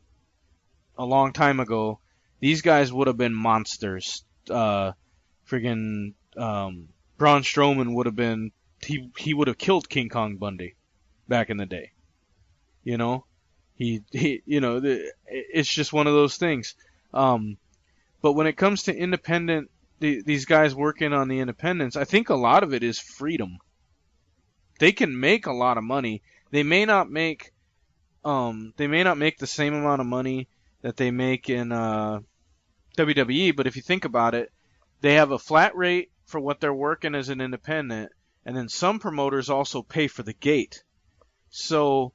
a long time ago, these guys would have been monsters. Friggin' Braun Strowman would have been, he would have killed King Kong Bundy back in the day. You know? He you know, it's just one of those things. But when it comes to independent, these guys working on the independents, I think a lot of it is freedom. They can make a lot of money. They may not make the same amount of money that they make in WWE, but if you think about it, they have a flat rate for what they're working as an independent, and then some promoters also pay for the gate. So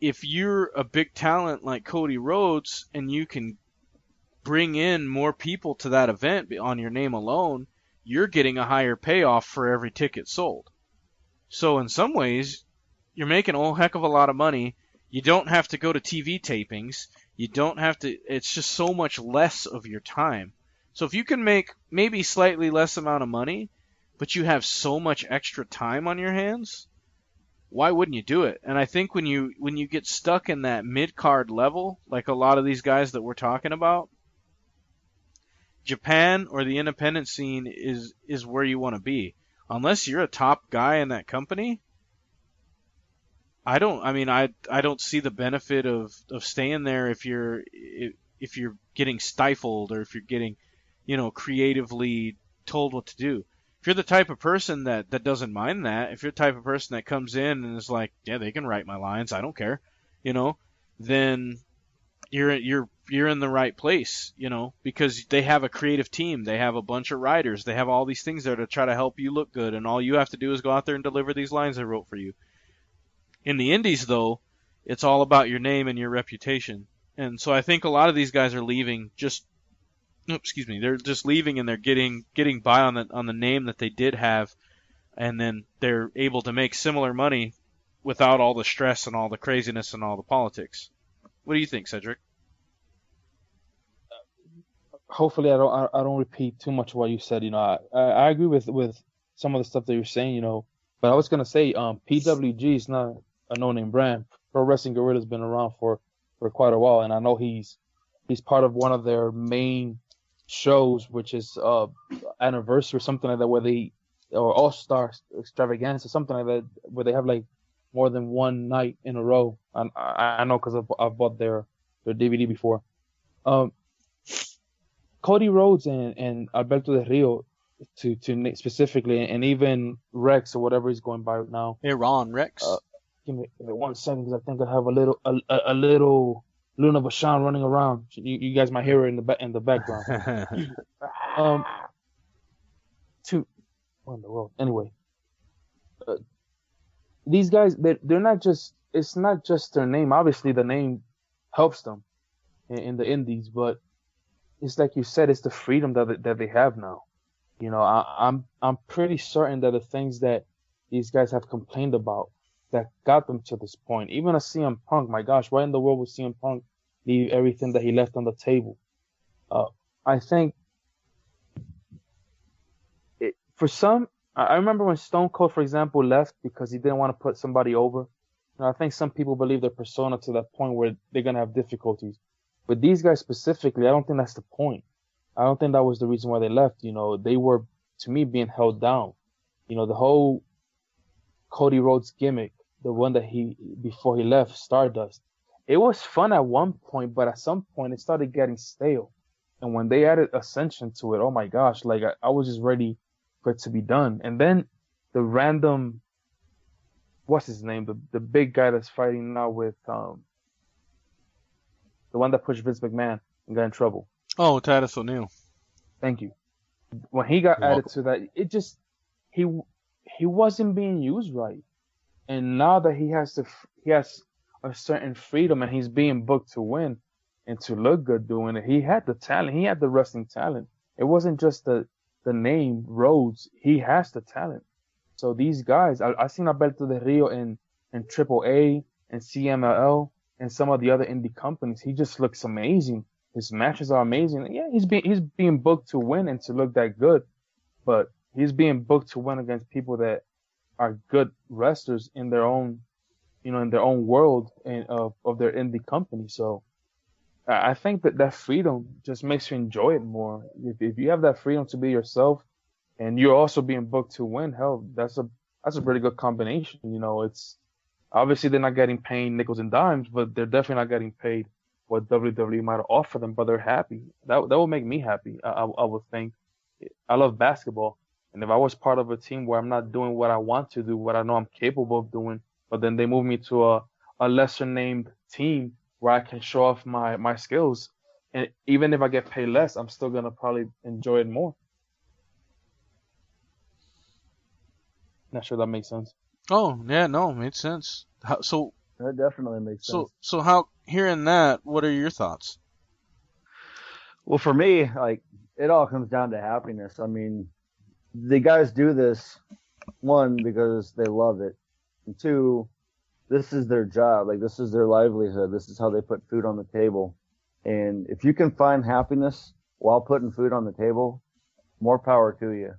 if you're a big talent like Cody Rhodes and you can bring in more people to that event on your name alone, you're getting a higher payoff for every ticket sold. So in some ways, you're making a whole heck of a lot of money. You don't have to go to TV tapings. You don't have to, it's just so much less of your time. So if you can make maybe slightly less amount of money, but you have so much extra time on your hands, why wouldn't you do it? And I think when you get stuck in that mid-card level, like a lot of these guys that we're talking about, Japan or the independent scene is where you want to be. Unless you're a top guy in that company, I don't see the benefit of staying there if you're getting stifled or if you're getting, you know, creatively told what to do. If you're the type of person that doesn't mind that, if you're the type of person that comes in and is like, yeah, they can write my lines, I don't care, you know, then you're in the right place, you know, because they have a creative team, they have a bunch of writers, they have all these things there to try to help you look good, and all you have to do is go out there and deliver these lines I wrote for you. In the indies, though, it's all about your name and your reputation, and so I think a lot of these guys are leaving they're just leaving and they're getting by on the name that they did have, and then they're able to make similar money without all the stress and all the craziness and all the politics. What do you think, Cedric? Hopefully, I don't repeat too much of what you said. You know, I agree with some of the stuff that you're saying. You know, but I was gonna say, PWG is not a no-name brand. Pro Wrestling Guerrilla's been around for quite a while, and I know he's part of one of their main shows, which is anniversary or something like that, or All-Star Extravaganza or something like that, where they have like more than one night in a row. And I know because I've bought their DVD before. Cody Rhodes and Alberto Del Rio, to specifically, and even Rex or whatever he's going by right now. Hey, Ron, Rex. Give me 1 second, because I think I have a little Luna Vachon running around. You guys might hear it in the background. What in the world? Anyway, these guys, they're not just. It's not just their name. Obviously, the name helps them in the indies, but it's like you said, it's the freedom that they have now. I'm pretty certain that the things that these guys have complained about that got them to this point, even a CM Punk, my gosh, why in the world would CM Punk leave everything that he left on the table? I think for some, I remember when Stone Cold, for example, left because he didn't want to put somebody over. I think some people believe their persona to that point where they're gonna have difficulties. But these guys specifically, I don't think that's the point. I don't think that was the reason why they left. They were, to me, being held down. The whole Cody Rhodes gimmick, the one that before he left Stardust, it was fun at one point, but at some point it started getting stale. And when they added Ascension to it, oh my gosh, like I was just ready for it to be done. And then the random, what's his name? The big guy that's fighting now with the one that pushed Vince McMahon and got in trouble. Oh, Titus O'Neil. Thank you. When he got added to that, it just he wasn't being used right. And now that he has a certain freedom and he's being booked to win and to look good doing it, he had the talent. He had the wrestling talent. It wasn't just the name Rhodes. He has the talent. So these guys, I seen Alberto Del Rio in AAA and CMLL and some of the other indie companies. He just looks amazing. His matches are amazing. And yeah, he's being booked to win and to look that good, but he's being booked to win against people that are good wrestlers in their own, in their own world and of their indie company. So I think that freedom just makes you enjoy it more. If you have that freedom to be yourself, and you're also being booked to win, hell, that's a pretty good combination. It's obviously they're not getting paid nickels and dimes, but they're definitely not getting paid what WWE might offer them, but they're happy. That will make me happy. I would think. I love basketball, and if I was part of a team where I'm not doing what I want to do, what I know I'm capable of doing, but then they move me to a lesser named team where I can show off my skills, and even if I get paid less, I'm still gonna probably enjoy it more. Not sure that makes sense. Oh, yeah, no, makes sense. So That definitely makes sense. So how, hearing that, what are your thoughts? Well, for me, like, it all comes down to happiness. I mean, the guys do this, one, because they love it, and two, this is their job. Like, this is their livelihood. This is how they put food on the table. And if you can find happiness while putting food on the table, more power to you.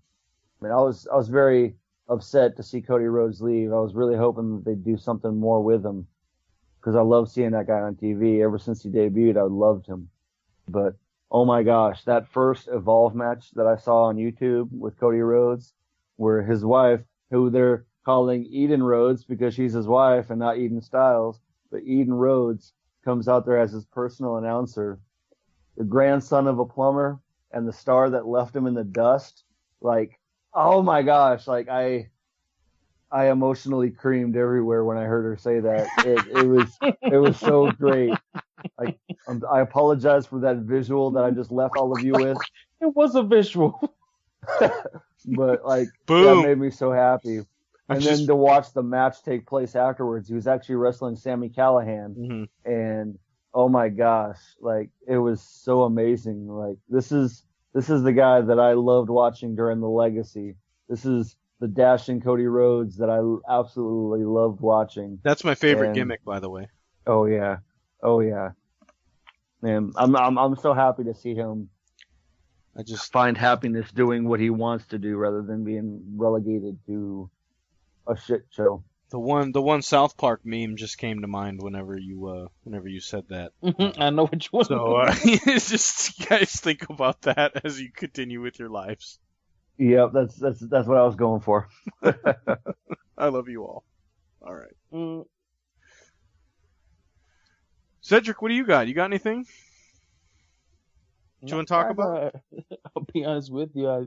I mean, I was very upset to see Cody Rhodes leave. I was really hoping that they'd do something more with him because I love seeing that guy on TV. Ever since he debuted, I loved him. But, oh my gosh, that first Evolve match that I saw on YouTube with Cody Rhodes, where his wife, who they're calling Eden Rhodes because she's his wife and not Eden Styles, but Eden Rhodes comes out there as his personal announcer, the grandson of a plumber and the star that left him in the dust. Like, oh my gosh, like I emotionally creamed everywhere when I heard her say that. It was so great. Like, I apologize for that visual that I just left all of you with. It was a visual. But like, Boom. that made me so happy. And then to watch the match take place afterwards, he was actually wrestling Sami Callihan. Mm-hmm. And oh my gosh, like, it was so amazing. Like, this is the guy that I loved watching during the Legacy. This is the dashing Cody Rhodes that I absolutely loved watching. That's my favorite gimmick, by the way. Oh yeah. Man, I'm so happy to see him. I just find happiness doing what he wants to do rather than being relegated to a shit show. The one South Park meme just came to mind whenever you said that. I know which one. So it's just, you guys think about that as you continue with your lives. Yep, that's what I was going for. I love you all. All right. Cedric, what do you got? You got anything? You want to talk about? I'll be honest with you. I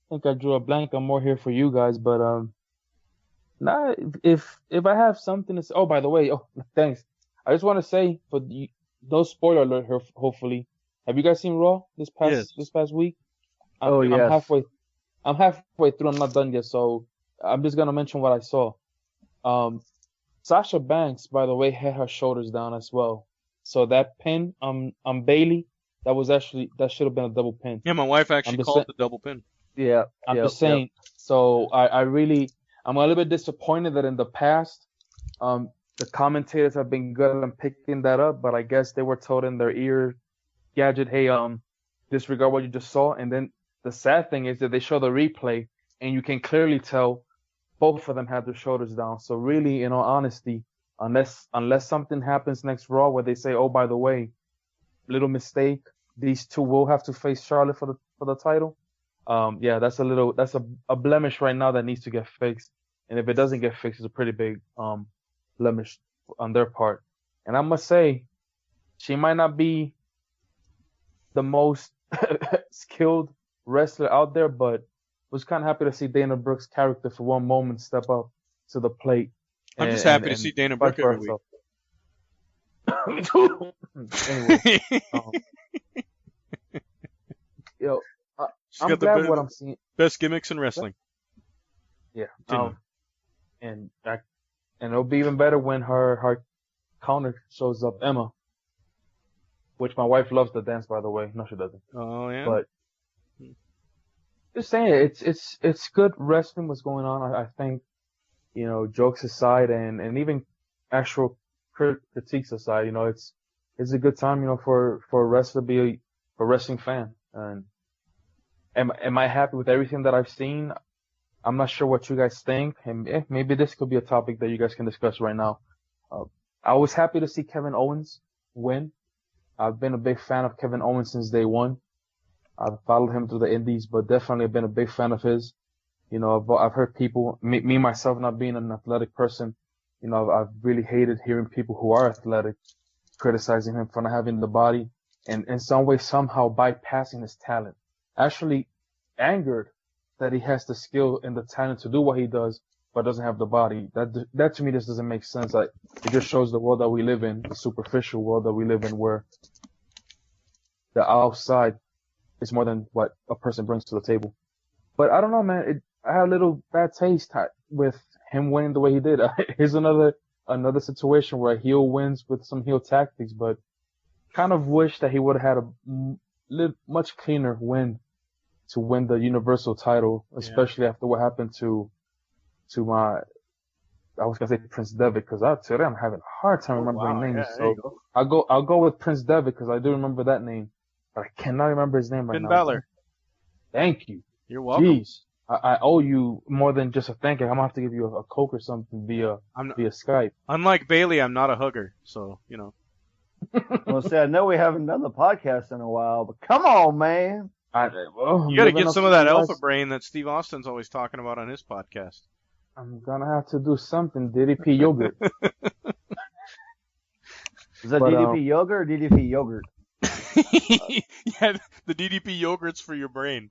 think I drew a blank. I'm more here for you guys, but nah. If I have something to say, oh, by the way, thanks. I just want to say for no spoiler alert here. Hopefully, have you guys seen Raw this past week? Yes. I'm halfway through. I'm not done yet, so I'm just gonna mention what I saw. Sasha Banks, by the way, had her shoulders down as well. So that pin on Bailey, that should have been a double pin. Yeah, my wife actually called it the double pin. Yeah. I'm yep, just saying. So I'm a little bit disappointed that in the past, the commentators have been good on picking that up, but I guess they were told in their ear gadget, hey, disregard what you just saw. And then the sad thing is that they show the replay, and you can clearly tell both of them had their shoulders down. So really, in all honesty, unless something happens next Raw where they say, oh, by the way, little mistake, these two will have to face Charlotte for the title. Yeah, that's a blemish right now that needs to get fixed. And if it doesn't get fixed, it's a pretty big blemish on their part. And I must say, she might not be the most skilled wrestler out there, but was kind of happy to see Dana Brooke's character for one moment step up to the plate. I'm just happy to see Dana Brooke every week. Anyway, I'm glad what I'm seeing. Best gimmicks in wrestling. Yeah. And it'll be even better when her counter shows up, Emma, which my wife loves the dance, by the way. No, she doesn't. Oh yeah. But just saying, it's good wrestling. What's going on? I think, jokes aside and even actual critiques aside, it's a good time, for a wrestler to be a wrestling fan. And am I happy with everything that I've seen? I'm not sure what you guys think, and maybe this could be a topic that you guys can discuss right now. I was happy to see Kevin Owens win. I've been a big fan of Kevin Owens since day one. I've followed him through the indies, but definitely been a big fan of his. I've heard people, me myself not being an athletic person, I've really hated hearing people who are athletic criticizing him for not having the body and in some way somehow bypassing his talent. Actually angered that he has the skill and the talent to do what he does, but doesn't have the body. That to me just doesn't make sense. It just shows the world that we live in, the superficial world that we live in, where the outside is more than what a person brings to the table. But I don't know, man. I had a little bad taste with him winning the way he did. Here's another situation where a heel wins with some heel tactics, but kind of wish that he would have had a much cleaner win to win the Universal title, especially after what happened to I was gonna say Prince Devitt, because today I'm having a hard time remembering names. Yeah, so I'll go with Prince Devitt because I do remember that name, but I cannot remember his name right now. Finn Balor. Thank you. You're welcome. Jeez, I owe you more than just a thank you. I'm gonna have to give you a Coke or something via Skype. Unlike Bailey, I'm not a hugger, so Well, see, I know we haven't done the podcast in a while, but come on, man. You got to get some of that alpha brain that Steve Austin's always talking about on his podcast. I'm gonna have to do something. DDP yogurt. Is that DDP yogurt or DDP yogurt? Yeah, the DDP yogurt's for your brain.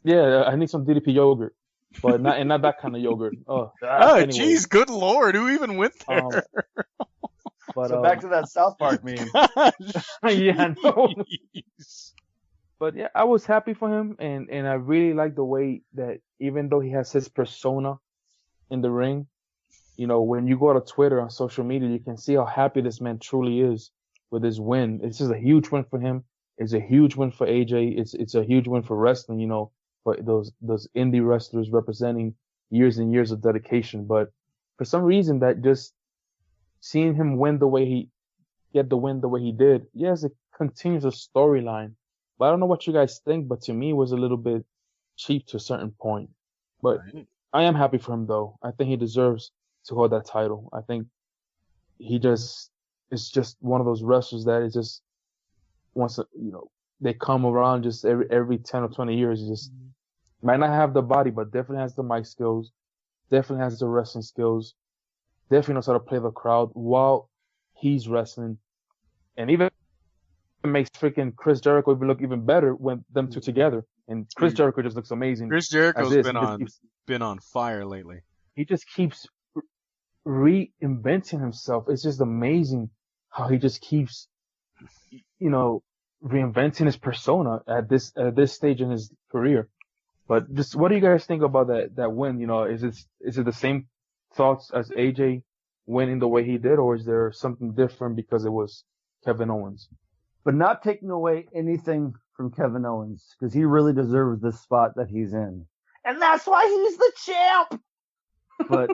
Yeah, I need some DDP yogurt, but not that kind of yogurt. Anyway. Jeez, good lord, who even went there? So back to that South Park meme. Yeah, no. But yeah, I was happy for him, and I really like the way that even though he has his persona in the ring, when you go to Twitter on social media, you can see how happy this man truly is with his win. It's just a huge win for him. It's a huge win for AJ. It's a huge win for wrestling, for those indie wrestlers representing years and years of dedication. But for some reason, that just seeing him win the way he did, yes, it continues a storyline. But I don't know what you guys think, but to me it was a little bit cheap to a certain point. But right. I am happy for him though. I think he deserves to hold that title. I think it's just one of those wrestlers that is just wants to, they come around just every 10 or 20 years. He just might not have the body, but definitely has the mic skills, definitely has the wrestling skills, definitely knows how to play the crowd while he's wrestling. And even makes freaking Chris Jericho even look even better when them two together. And Chris Jericho just looks amazing. Chris Jericho's been on fire lately. He just keeps reinventing himself. It's just amazing how he just keeps, reinventing his persona at this stage in his career. But just what do you guys think about that win? Is it the same thoughts as AJ winning the way he did, or is there something different because it was Kevin Owens? but not taking away anything from Kevin Owens, because he really deserves this spot that he's in. And that's why he's the champ! But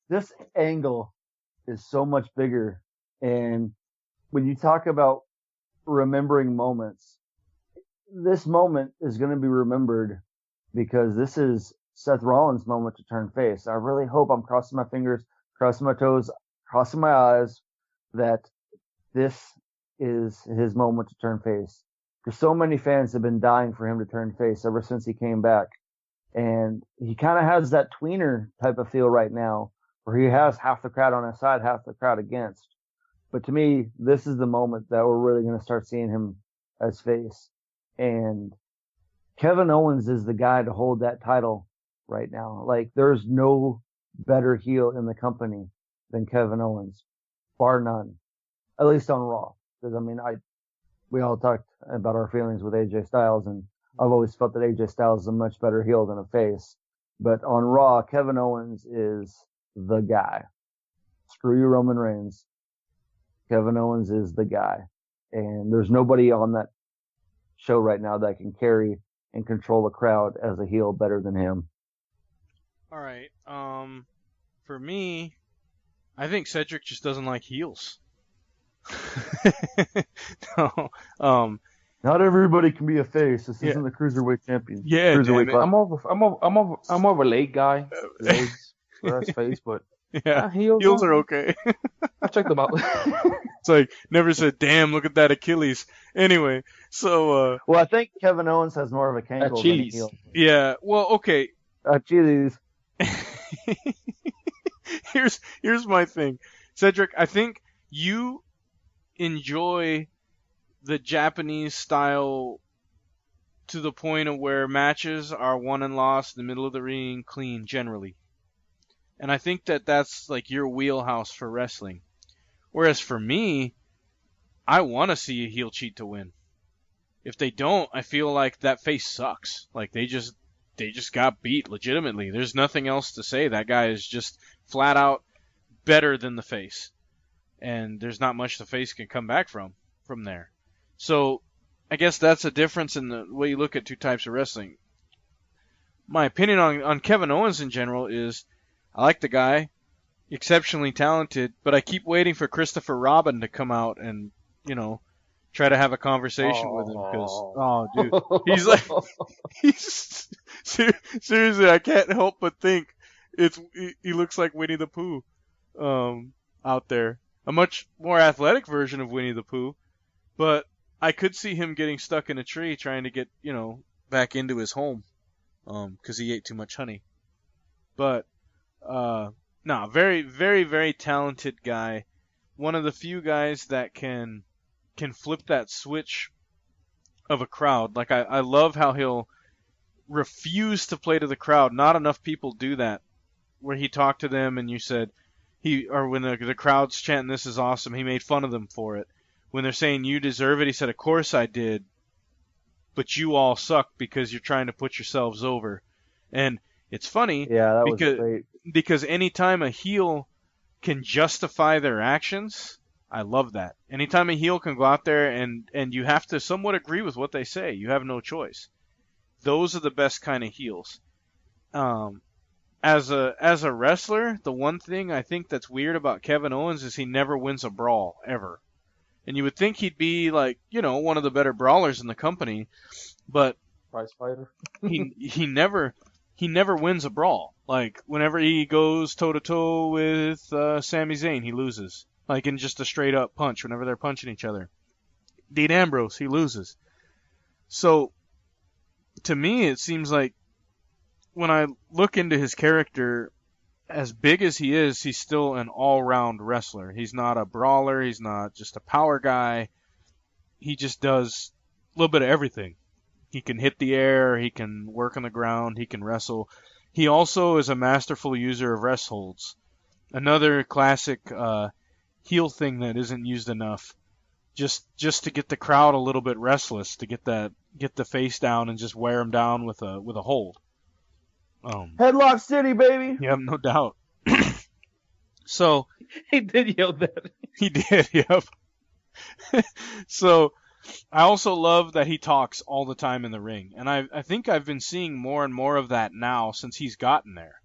this angle is so much bigger. And when you talk about remembering moments, this moment is going to be remembered because this is Seth Rollins' moment to turn face. I really hope, I'm crossing my fingers, crossing my toes, crossing my eyes, that this is his moment to turn face. Because so many fans have been dying for him to turn face ever since he came back. And he kind of has that tweener type of feel right now, where he has half the crowd on his side, half the crowd against. But to me, this is the moment that we're really going to start seeing him as face. And Kevin Owens is the guy to hold that title right now. Like, there's no better heel in the company than Kevin Owens, bar none, at least on Raw. Because, I mean, we all talked about our feelings with AJ Styles, and I've always felt that AJ Styles is a much better heel than a face. But on Raw, Kevin Owens is the guy. Screw you, Roman Reigns. Kevin Owens is the guy. And there's nobody on that show right now that can carry and control the crowd as a heel better than him. All right. For me, I think Cedric just doesn't like heels. No. Not everybody can be a face. This isn't the cruiserweight champion. Yeah, cruiserweight I'm more of a leg guy. Legs, that's face, but yeah, heels are okay. I checked them out. It's like, never said, damn, look at that Achilles. Anyway, so well, I think Kevin Owens has more of a cankle than a heel. Yeah, well, okay. Achilles. Here's my thing. Cedric, I think you enjoy the Japanese style to the point of where matches are won and lost in the middle of the ring, clean, generally. And I think that that's like your wheelhouse for wrestling. Whereas for me, I want to see a heel cheat to win. If they don't, I feel like that face sucks. Like they just got beat legitimately. There's nothing else to say. That guy is just flat out better than the face. And there's not much the face can come back from there. So I guess that's a difference in the way you look at two types of wrestling. My opinion on Kevin Owens in general is I like the guy, exceptionally talented, but I keep waiting for Christopher Robin to come out and, try to have a conversation with him because, dude, he's like, seriously, I can't help but think he looks like Winnie the Pooh, out there. A much more athletic version of Winnie the Pooh, but I could see him getting stuck in a tree trying to get, back into his home, because he ate too much honey. But, no, very, very, very talented guy. One of the few guys that can flip that switch of a crowd. Like, I love how he'll refuse to play to the crowd. Not enough people do that. Where he talked to them and you said, when the crowd's chanting, "This is awesome," he made fun of them for it. When they're saying, "You deserve it," he said, "Of course I did, but you all suck because you're trying to put yourselves over." And it's funny, was great. Because anytime a heel can justify their actions, I love that. Anytime a heel can go out there and you have to somewhat agree with what they say, you have no choice. Those are the best kind of heels. As a wrestler, the one thing I think that's weird about Kevin Owens is he never wins a brawl, ever. And you would think he'd be like, one of the better brawlers in the company, but prize fighter. he never wins a brawl. Like whenever he goes toe to toe with Sami Zayn, he loses. Like in just a straight up punch whenever they're punching each other. Dean Ambrose, he loses. So to me, it seems like when I look into his character, as big as he is, he's still an all-round wrestler. He's not a brawler. He's not just a power guy. He just does a little bit of everything. He can hit the air. He can work on the ground. He can wrestle. He also is a masterful user of rest holds. Another classic heel thing that isn't used enough. Just to get the crowd a little bit restless, to get the face down and just wear him down with a hold. Headlock City, baby. Yeah, no doubt. So he did yell that. He did, yep. So I also love that he talks all the time in the ring, and I think I've been seeing more and more of that now since he's gotten there.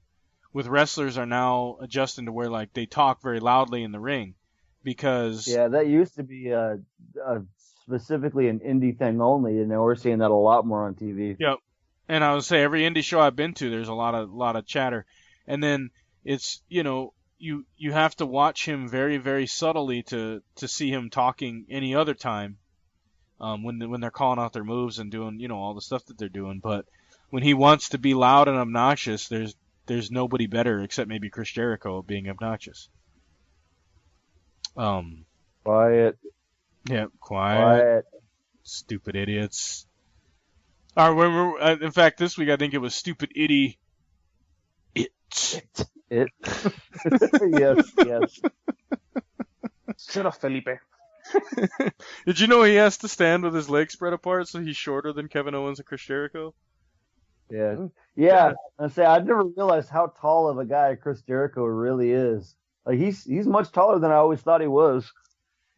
With wrestlers are now adjusting to where like they talk very loudly in the ring, because Yeah, that used to be specifically an indie thing only, and now we're seeing that a lot more on TV. yep. And I would say every indie show I've been to, there's a lot of chatter, and then it's you have to watch him very very subtly to see him talking any other time, when they're calling out their moves and doing all the stuff that they're doing. But when he wants to be loud and obnoxious, there's nobody better except maybe Chris Jericho being obnoxious. Quiet. Yeah, quiet. Stupid idiots. All right, in fact, this week I think it was stupid itty. It. Yes. Shut up, Felipe. Did you know he has to stand with his legs spread apart so he's shorter than Kevin Owens and Chris Jericho? Yeah. I say I never realized how tall of a guy Chris Jericho really is. Like he's much taller than I always thought he was.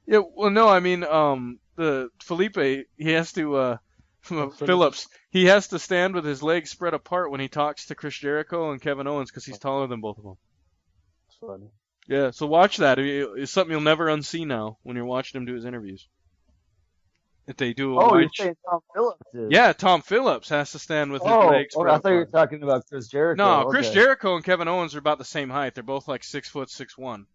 Yeah, well, no, I mean, the Felipe, he has to, Phillips, he has to stand with his legs spread apart when he talks to Chris Jericho and Kevin Owens because he's taller than both of them. That's funny. Yeah, so watch that. It's something you'll never unsee now when you're watching him do his interviews. If they do you're saying Tom Phillips is? Yeah, Tom Phillips has to stand with his legs spread apart. I thought you were apart. talking about Chris Jericho. No, okay. Chris Jericho and Kevin Owens are about the same height. They're both like 6'1".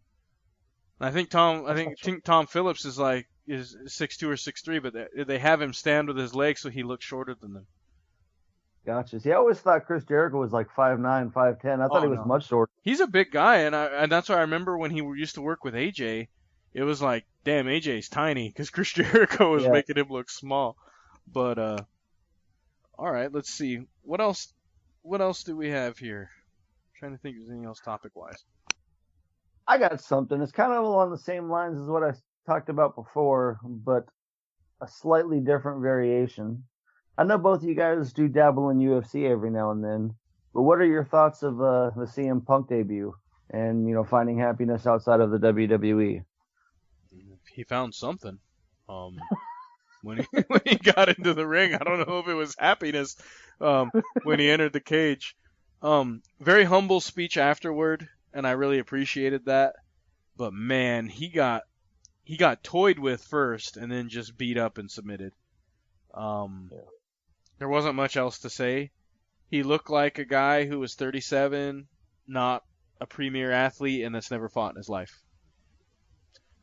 I think Tom Phillips is 6'2" or 6'3", but they have him stand with his legs so he looks shorter than them. Gotcha. See, I always thought Chris Jericho was like 5'9", 5'10". I thought he was much shorter. He's a big guy, and that's why I remember when he used to work with AJ, it was like, damn, AJ's tiny, because Chris Jericho was making him look small. But all right, let's see what else do we have here. I'm trying to think if there's anything else topic wise. I got something. It's kind of along the same lines as what I talked about before, but a slightly different variation. I know both of you guys do dabble in UFC every now and then, but what are your thoughts of the CM Punk debut and, finding happiness outside of the WWE? He found something. When he got into the ring, I don't know if it was happiness when he entered the cage. Very humble speech afterward, and I really appreciated that. But man, he got toyed with first and then just beat up and submitted. There wasn't much else to say. He looked like a guy who was 37, not a premier athlete, and that's never fought in his life.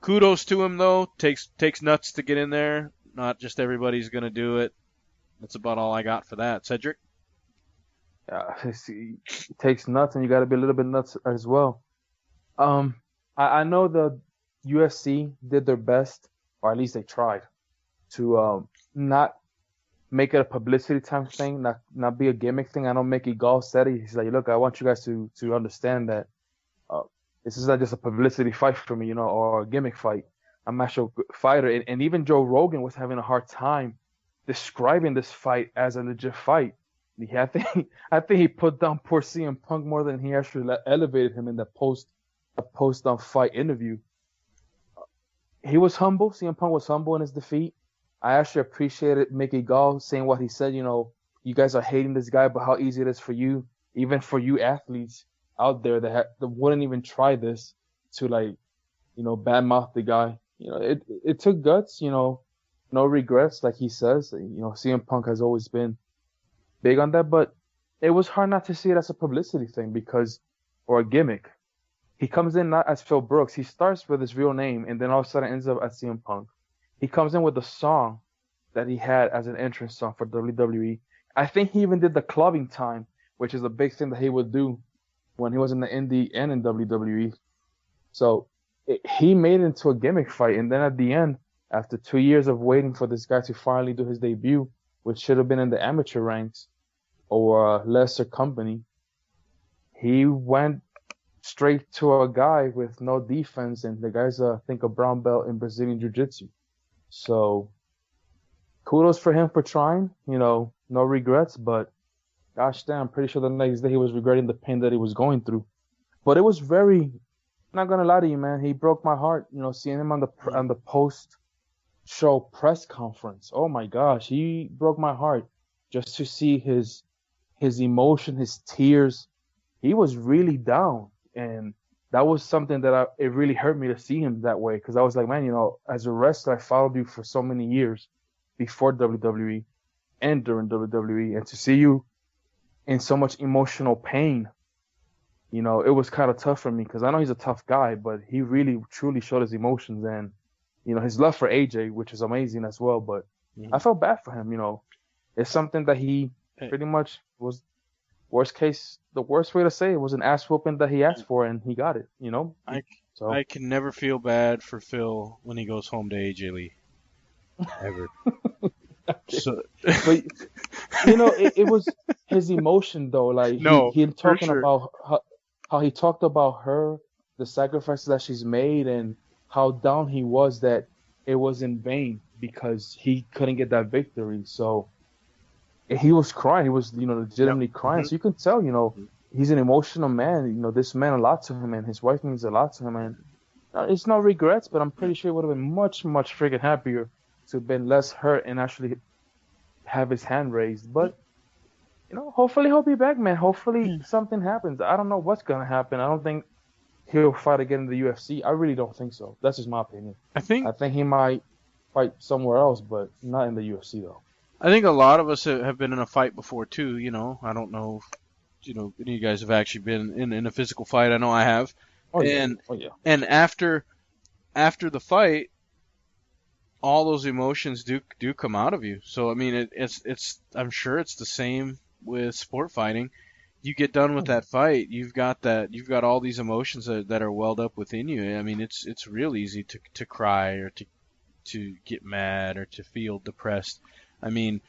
Kudos to him though. Takes nuts to get in there. Not just everybody's gonna do it. That's about all I got for that. Cedric? It takes nuts, and you got to be a little bit nuts as well. I know the UFC did their best, or at least they tried, to not make it a publicity type thing, not be a gimmick thing. I know Mickey Gall said it. He's like, look, I want you guys to understand that this is not just a publicity fight for me, or a gimmick fight. I'm an actual fighter. And even Joe Rogan was having a hard time describing this fight as a legit fight. I think he put down poor CM Punk more than he actually elevated him in the post fight interview. He was humble. CM Punk was humble in his defeat. I actually appreciated Mickey Gall saying what he said. You guys are hating this guy, but how easy it is for you, even for you athletes out there that wouldn't even try this, to badmouth the guy. It took guts. No regrets, like he says. CM Punk has always been big on that, but it was hard not to see it as a publicity thing or a gimmick. He comes in not as Phil Brooks. He starts with his real name and then all of a sudden ends up as CM Punk. He comes in with the song that he had as an entrance song for WWE. I think he even did the clubbing time, which is a big thing that he would do when he was in the indie and in WWE. So he made it into a gimmick fight. And then at the end, after 2 years of waiting for this guy to finally do his debut, which should have been in the amateur ranks or a lesser company, he went straight to a guy with no defense, and the guy's, I think, a brown belt in Brazilian Jiu-Jitsu. So kudos for him for trying, no regrets, but gosh damn, I'm pretty sure the next day he was regretting the pain that he was going through. But it was very, not going to lie to you, man, he broke my heart, seeing him on the post post-show press conference. Oh my gosh, he broke my heart just to see his emotion, his tears. He was really down, and that was something that it really hurt me to see him that way, because I was like, man, as a wrestler, I followed you for so many years before WWE and during WWE, and to see you in so much emotional pain, it was kind of tough for me, because I know he's a tough guy, but he really truly showed his emotions, and his love for AJ, which is amazing as well. But I felt bad for him. It's something that he pretty much was, worst case, the worst way to say it was an ass whooping that he asked for, and he got it. I can never feel bad for Phil when he goes home to AJ Lee. Ever. So, but it was his emotion though. Like he talking sure. about how he talked about her, the sacrifices that she's made, and how down he was that it was in vain because he couldn't get that victory. So he was crying. He was legitimately crying. So you can tell he's an emotional man. This meant a lot to him, and his wife means a lot to him. And it's no regrets, but I'm pretty sure it would have been much freaking happier to have been less hurt and actually have his hand raised. But hopefully he'll be back, man. Hopefully something happens. I don't know what's gonna happen. I don't think he'll fight again in the UFC. I really don't think so. That's just my opinion. I think he might fight somewhere else, but not in the UFC though. I think a lot of us have been in a fight before too. I don't know if any of you guys have actually been in a physical fight. I know I have. And after the fight, all those emotions do come out of you. So I mean, it's I'm sure it's the same with sport fighting. You get done with that fight, you've got all these emotions that are welled up within you. I mean, it's real easy to cry or to get mad or to feel depressed. I mean,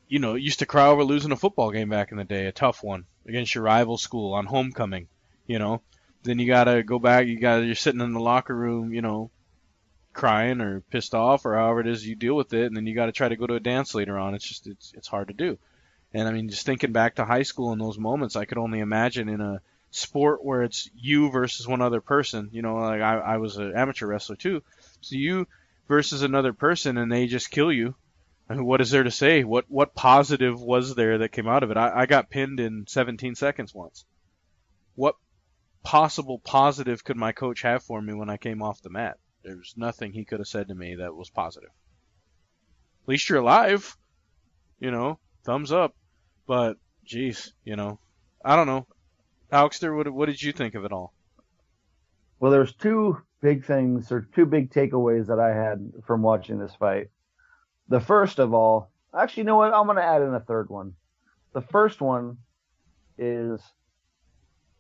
used to cry over losing a football game back in the day, a tough one against your rival school on homecoming. Then you gotta go back. You're sitting in the locker room, crying or pissed off or however it is you deal with it, and then you got to try to go to a dance later on. It's hard to do. And I mean, just thinking back to high school in those moments, I could only imagine in a sport where it's you versus one other person. Like I was an amateur wrestler too, so you versus another person, and they just kill you. I mean, what is there to say? What positive was there that came out of it? I got pinned in 17 seconds once. What possible positive could my coach have for me when I came off the mat? There's nothing he could have said to me that was positive. At least you're alive, thumbs up. But, geez, I don't know. Alexter, what did you think of it all? Well, there's two big things, or two big takeaways that I had from watching this fight. The first of all, actually, you know what? I'm going to add in a third one. The first one is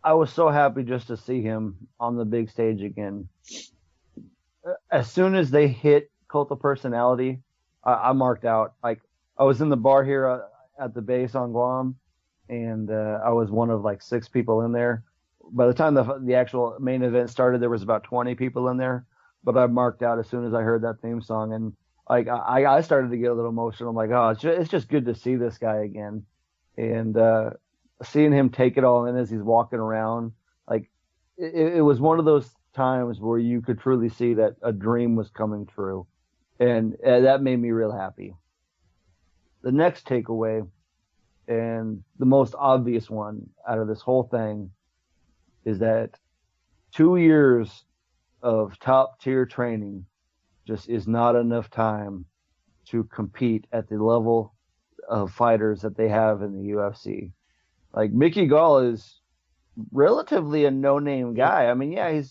I was so happy just to see him on the big stage again. As soon as they hit Cult of Personality, I marked out. Like, I was in the bar here at the base on Guam, and I was one of like 6 people in there. By the time the actual main event started, there was about 20 people in there, but I marked out as soon as I heard that theme song, and like I started to get a little emotional. I'm like, oh, it's just good to see this guy again, and seeing him take it all in as he's walking around, like it was one of those times where you could truly see that a dream was coming true, and that made me real happy. The next takeaway, and the most obvious one out of this whole thing, is that 2 years of top tier training just is not enough time to compete at the level of fighters that they have in the UFC. Like, Mickey Gall is relatively a no-name guy. I mean, yeah,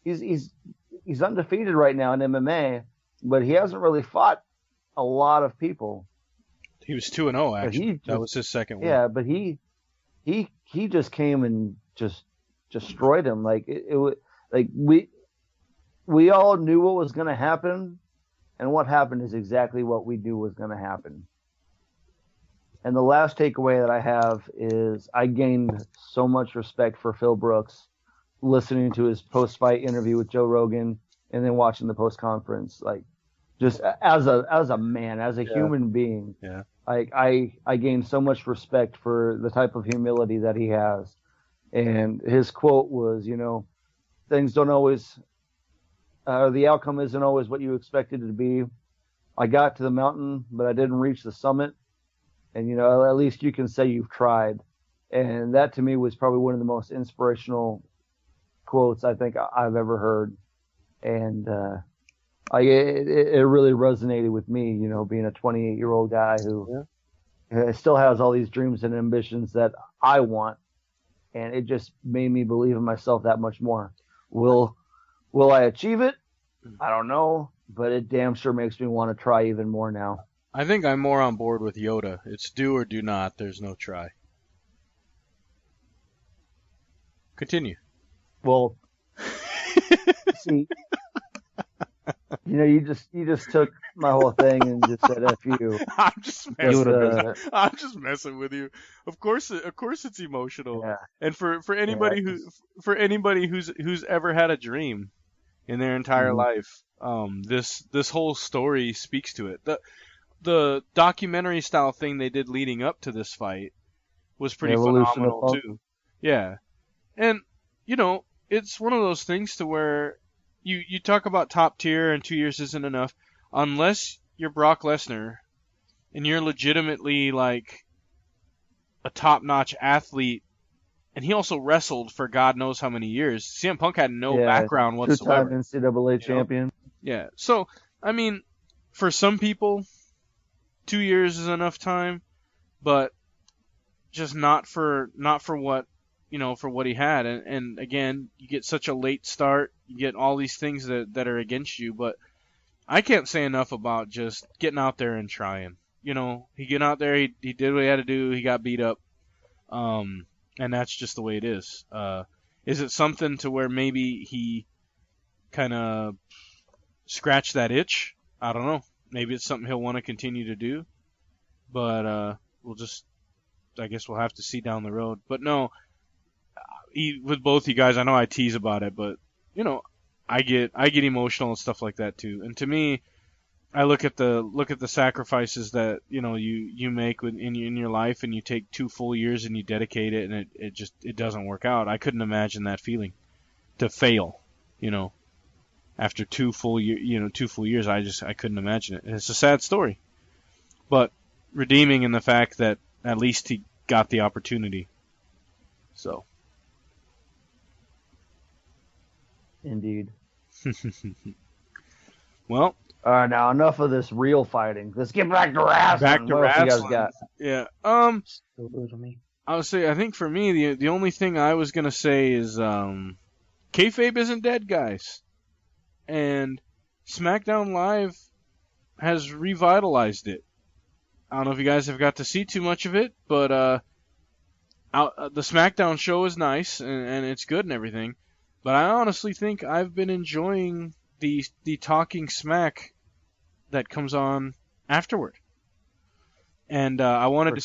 he's undefeated right now in MMA, but he hasn't really fought a lot of people. He was 2-0 actually. That was his second win. Yeah, but he just came and just destroyed him. Like it was like we all knew what was going to happen, and what happened is exactly what we knew was going to happen. And the last takeaway that I have is I gained so much respect for Phil Brooks listening to his post-fight interview with Joe Rogan and then watching the post-conference. Like, just as a man, as a human being, I gained so much respect for the type of humility that he has. And his quote was, things don't always the outcome isn't always what you expected it to be. I got to the mountain, but I didn't reach the summit. And, at least you can say you've tried. And that to me was probably one of the most inspirational quotes I think I've ever heard. And it really resonated with me, being a 28-year-old guy who still has all these dreams and ambitions that I want. And it just made me believe in myself that much more. Will I achieve it? I don't know, but it damn sure makes me want to try even more now. I think I'm more on board with Yoda. It's do or do not. There's no try. Continue. Well, see, you just took my whole thing and just said "F you." I'm just messing with you. Of course, it's emotional. Yeah. And for anybody who's ever had a dream in their entire life, this whole story speaks to it. The documentary style thing they did leading up to this fight was pretty phenomenal too. Yeah. And it's one of those things to where you talk about top tier and 2 years isn't enough unless you're Brock Lesnar and you're legitimately like a top-notch athlete, and he also wrestled for God knows how many years. CM Punk had no background whatsoever. 2-time NCAA champion. Yeah. So, I mean, for some people, 2 years is enough time, but just not for what for what he had. And again, you get such a late start, you get all these things that are against you, but I can't say enough about just getting out there and trying. He get out there, he did what he had to do, he got beat up, and that's just the way it is. Is it something to where maybe he kind of scratched that itch? I don't know. Maybe it's something he'll want to continue to do, but I guess we'll have to see down the road. But no, with both you guys, I know I tease about it, but I get emotional and stuff like that too. And to me, I look at the sacrifices that you make in your life, and you take 2 full years and you dedicate it, and it doesn't work out. I couldn't imagine that feeling to fail, after 2 full years. I couldn't imagine it. And it's a sad story, but redeeming in the fact that at least he got the opportunity. So. Indeed. Well. Now enough of this real fighting. Let's get back to wrestling. Back to wrestling. You guys got? Yeah. Still good to me. I would say, I think for me, the only thing I was gonna say is, kayfabe isn't dead, guys, and SmackDown Live has revitalized it. I don't know if you guys have got to see too much of it, but the SmackDown show is nice and it's good and everything. But I honestly think I've been enjoying the Talking Smack that comes on afterward. And I wanted to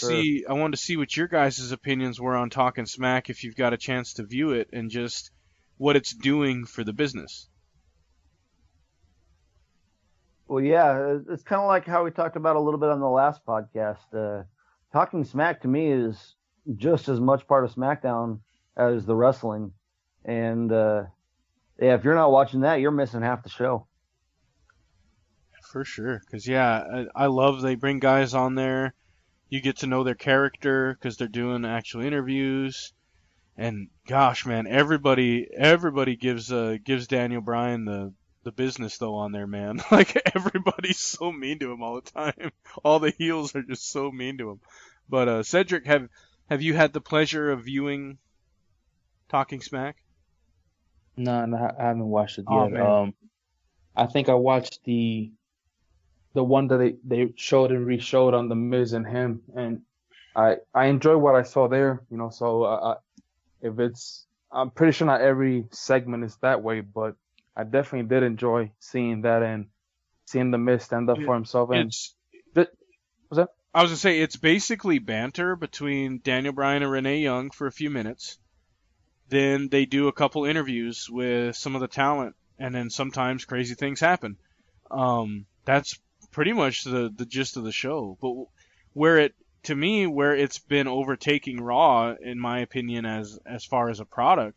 see what your guys' opinions were on Talking Smack if you've got a chance to view it, and just what it's doing for the business. Well, yeah, it's kind of like how we talked about a little bit on the last podcast. Talking Smack to me is just as much part of SmackDown as the wrestling. And if you're not watching that, you're missing half the show. For sure. Because, I love they bring guys on there. You get to know their character because they're doing actual interviews. And, gosh, man, everybody gives Daniel Bryan the business, though, on there, man. Like, everybody's so mean to him all the time. All the heels are just so mean to him. But, Cedric, have you had the pleasure of viewing Talking Smack? No, I haven't watched it Oh, yet. man. I think I watched the one that they showed and re-showed on The Miz and him, and I enjoyed what I saw there. So I'm pretty sure not every segment is that way, but I definitely did enjoy seeing that and seeing The Miz stand up for himself. And what's that? I was gonna say it's basically banter between Daniel Bryan and Renee Young for a few minutes. Then they do a couple interviews with some of the talent, and then sometimes crazy things happen. That's pretty much the gist of the show. But where it's been overtaking Raw, in my opinion, as far as a product,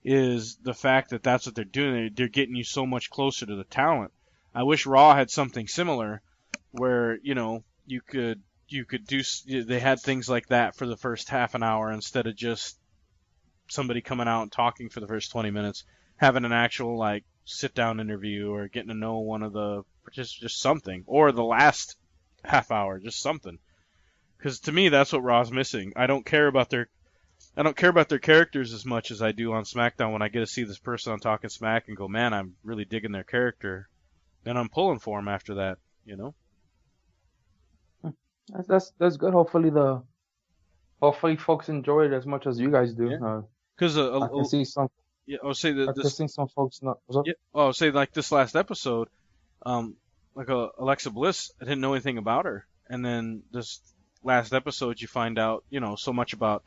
is the fact that that's what they're doing. They're getting you so much closer to the talent. I wish Raw had something similar where, you could do, they had things like that for the first half an hour instead of just somebody coming out and talking for the first 20 minutes, having an actual like sit down interview or getting to know one of the, just something, or the last half hour, just something. Because to me, that's what Raw's missing. I don't care about their characters as much as I do on SmackDown. When I get to see this person on Talking Smack and go, man, I'm really digging their character, then I'm pulling for them after that, That's good. Hopefully folks enjoy it as much as you guys do. Because I can see some. Yeah, I would say that I can see some folks not. Yeah, I would say like this last episode, like Alexa Bliss, I didn't know anything about her, and then this last episode you find out, so much about.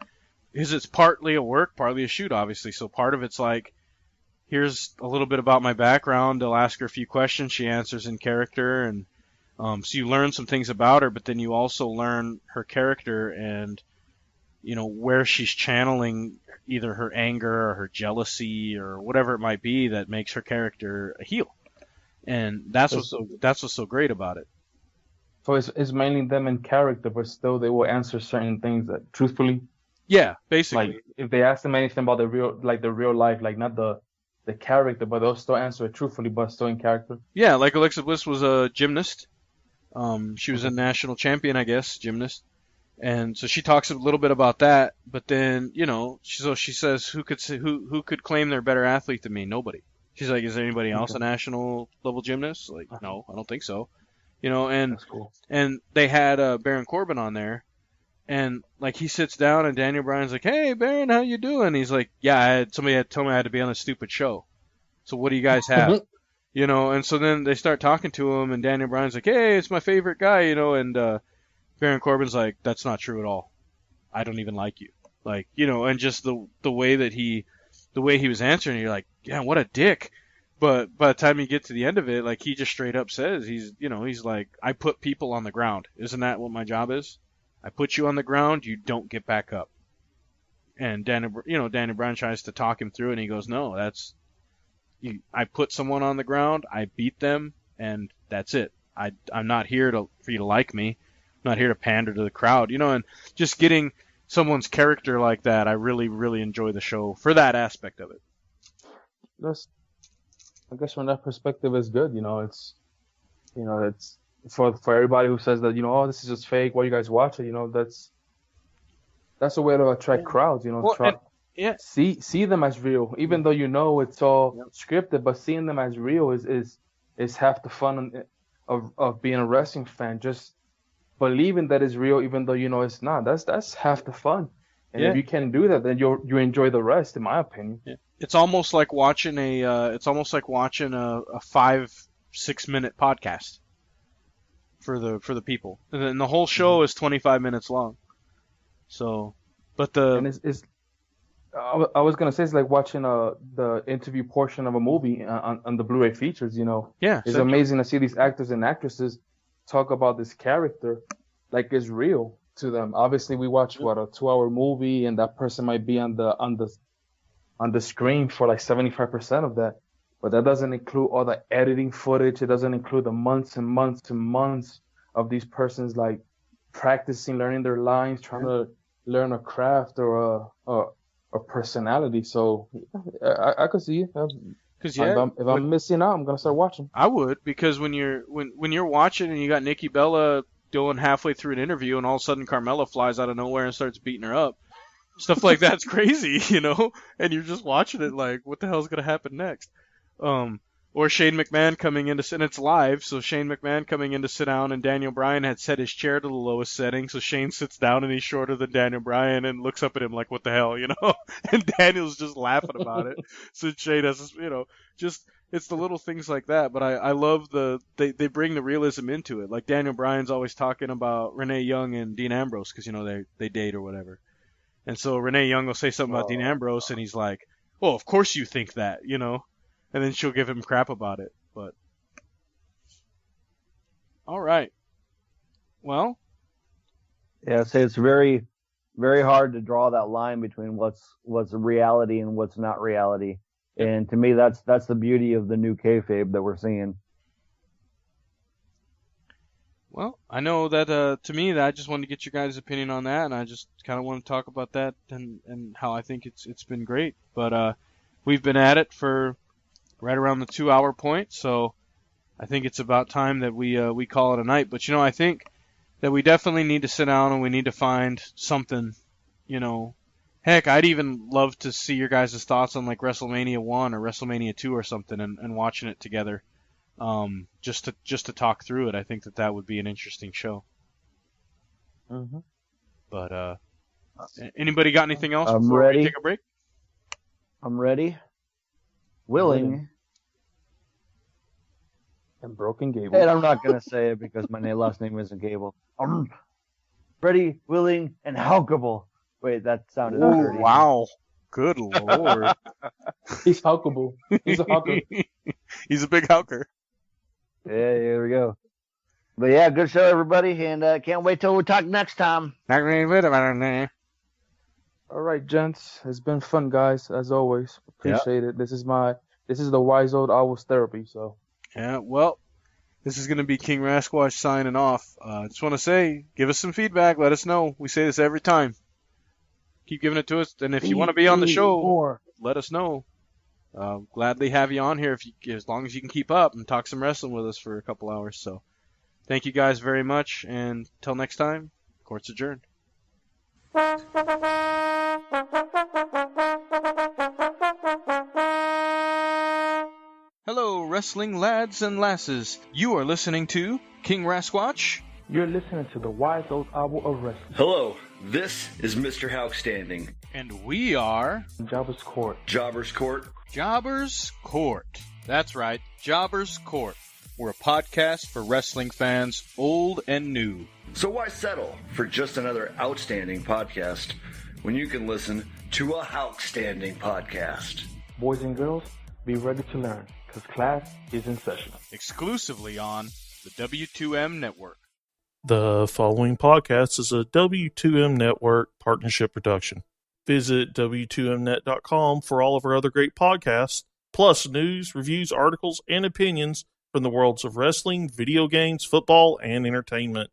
It's partly a work, partly a shoot, obviously. So part of it's like, here's a little bit about my background. They'll ask her a few questions, she answers in character, and so you learn some things about her, but then you also learn her character and where she's channeling either her anger or her jealousy or whatever it might be that makes her character a heel. And that's what's so great about it. So it's mainly them in character, but still they will answer certain things that truthfully. Yeah, basically. Like if they ask them anything about the real life, like not the character, but they'll still answer it truthfully, but still in character. Yeah, like Alexa Bliss was a gymnast. She was a national champion, I guess, gymnast. And so she talks a little bit about that, but then, she says, who could claim they're a better athlete than me? Nobody. She's like, is there anybody else a national level gymnast? Like, no, I don't think so. And that's cool. And they had Baron Corbin on there, and like he sits down and Daniel Bryan's like, hey Baron, how you doing? He's like, yeah, somebody had told me I had to be on a stupid show. So what do you guys have? And so then they start talking to him, and Daniel Bryan's like, hey, it's my favorite guy, and Baron Corbin's like, that's not true at all. I don't even like you. Like, and just the way he was answering, you're like, yeah, what a dick. But by the time you get to the end of it, like he just straight up says, he's like, I put people on the ground. Isn't that what my job is? I put you on the ground, you don't get back up. And Daniel Bryan tries to talk him through it, and he goes, no, I put someone on the ground, I beat them, and that's it. I'm not here for you to like me. I'm not here to pander to the crowd, and just getting someone's character like that, I really, really enjoy the show for that aspect of it. I guess from that perspective, it's good. It's for everybody who says that, oh, this is just fake. Why you guys watch it? That's a way to attract crowds. See them as real, even though it's all scripted. But seeing them as real is half the fun of being a wrestling fan. Just believing that it's real, even though it's not. That's half the fun. And if you can do that, then you enjoy the rest, in my opinion. Yeah. It's almost like watching a 5-6 minute podcast for the people, and the whole show is 25 minutes long. So, but I was gonna say it's like watching the interview portion of a movie on the Blu-ray features. Yeah, it's amazing to see these actors and actresses talk about this character like it's real to them. Obviously, we watch a 2-hour movie, and that person might be on the screen for like 75% of that, but that doesn't include all the editing footage. It doesn't include the months and months and months of these persons like practicing, learning their lines, trying to learn a craft or a personality. So I could see it. Because if I'm missing out, I'm gonna start watching. I would, because when you're watching and you got Nikki Bella going halfway through an interview, and all of a sudden Carmella flies out of nowhere and starts beating her up. Stuff like that's crazy, and you're just watching it like, what the hell's going to happen next? Or Shane McMahon coming in and it's live, so Shane McMahon coming in to sit down, and Daniel Bryan had set his chair to the lowest setting, so Shane sits down and he's shorter than Daniel Bryan and looks up at him like, what the hell, and Daniel's just laughing about it. So Shane has this, just, it's the little things like that, but I love they bring the realism into it. Like Daniel Bryan's always talking about Renee Young and Dean Ambrose, because, they date or whatever. And so Renee Young will say something about Dean Ambrose, and he's like, well, of course you think that, and then she'll give him crap about it. But all right. Well, yeah, I'd say it's very, very hard to draw that line between what's reality and what's not reality. And to me, that's the beauty of the new kayfabe that we're seeing. Well, I know that to me, that I just wanted to get your guys' opinion on that, and I just kind of want to talk about that and how I think it's been great. But we've been at it for right around the 2-hour point, so I think it's about time that we call it a night. But I think that we definitely need to sit down and we need to find something. Heck, I'd even love to see your guys' thoughts on like WrestleMania 1 or WrestleMania 2 or something, and watching it together. Just to talk through it. I think that would be an interesting show. Mm-hmm. But anybody got anything else I'm before ready. we take a break? I'm ready, willing, And Broken Gable. and I'm not gonna say it because my last name isn't Gable. I'm ready, willing, and hunkable. Wait, that sounded dirty. Wow. Good lord. He's hunkable. He's a hunker. He's a big hooker. Yeah, here we go. But yeah, good show, everybody, and can't wait till we talk next time. All right, gents. It's been fun, guys, as always. Appreciate it. This is the Wise Old Owls therapy, so. Yeah, well, this is going to be King Rasquatch signing off. Just want to say, give us some feedback. Let us know. We say this every time. Keep giving it to us. And if you want to be on the show, let us know. Gladly have you on here as long as you can keep up and talk some wrestling with us for a couple hours. So thank you guys very much. And until next time, court's adjourned. Hello, wrestling lads and lasses. You are listening to King Rasquatch. You're listening to the Wise Old Owl of Wrestling. Hello, this is Mr. Outstanding. And we are Jobber's Court. Jobber's Court. Jobber's Court. That's right, Jobber's Court. We're a podcast for wrestling fans, old and new. So why settle for just another outstanding podcast when you can listen to a outstanding podcast? Boys and girls, be ready to learn, because class is in session. Exclusively on the W2M Network. The following podcast is a W2M Network partnership production. Visit W2Mnet.com for all of our other great podcasts, plus news, reviews, articles, and opinions from the worlds of wrestling, video games, football, and entertainment.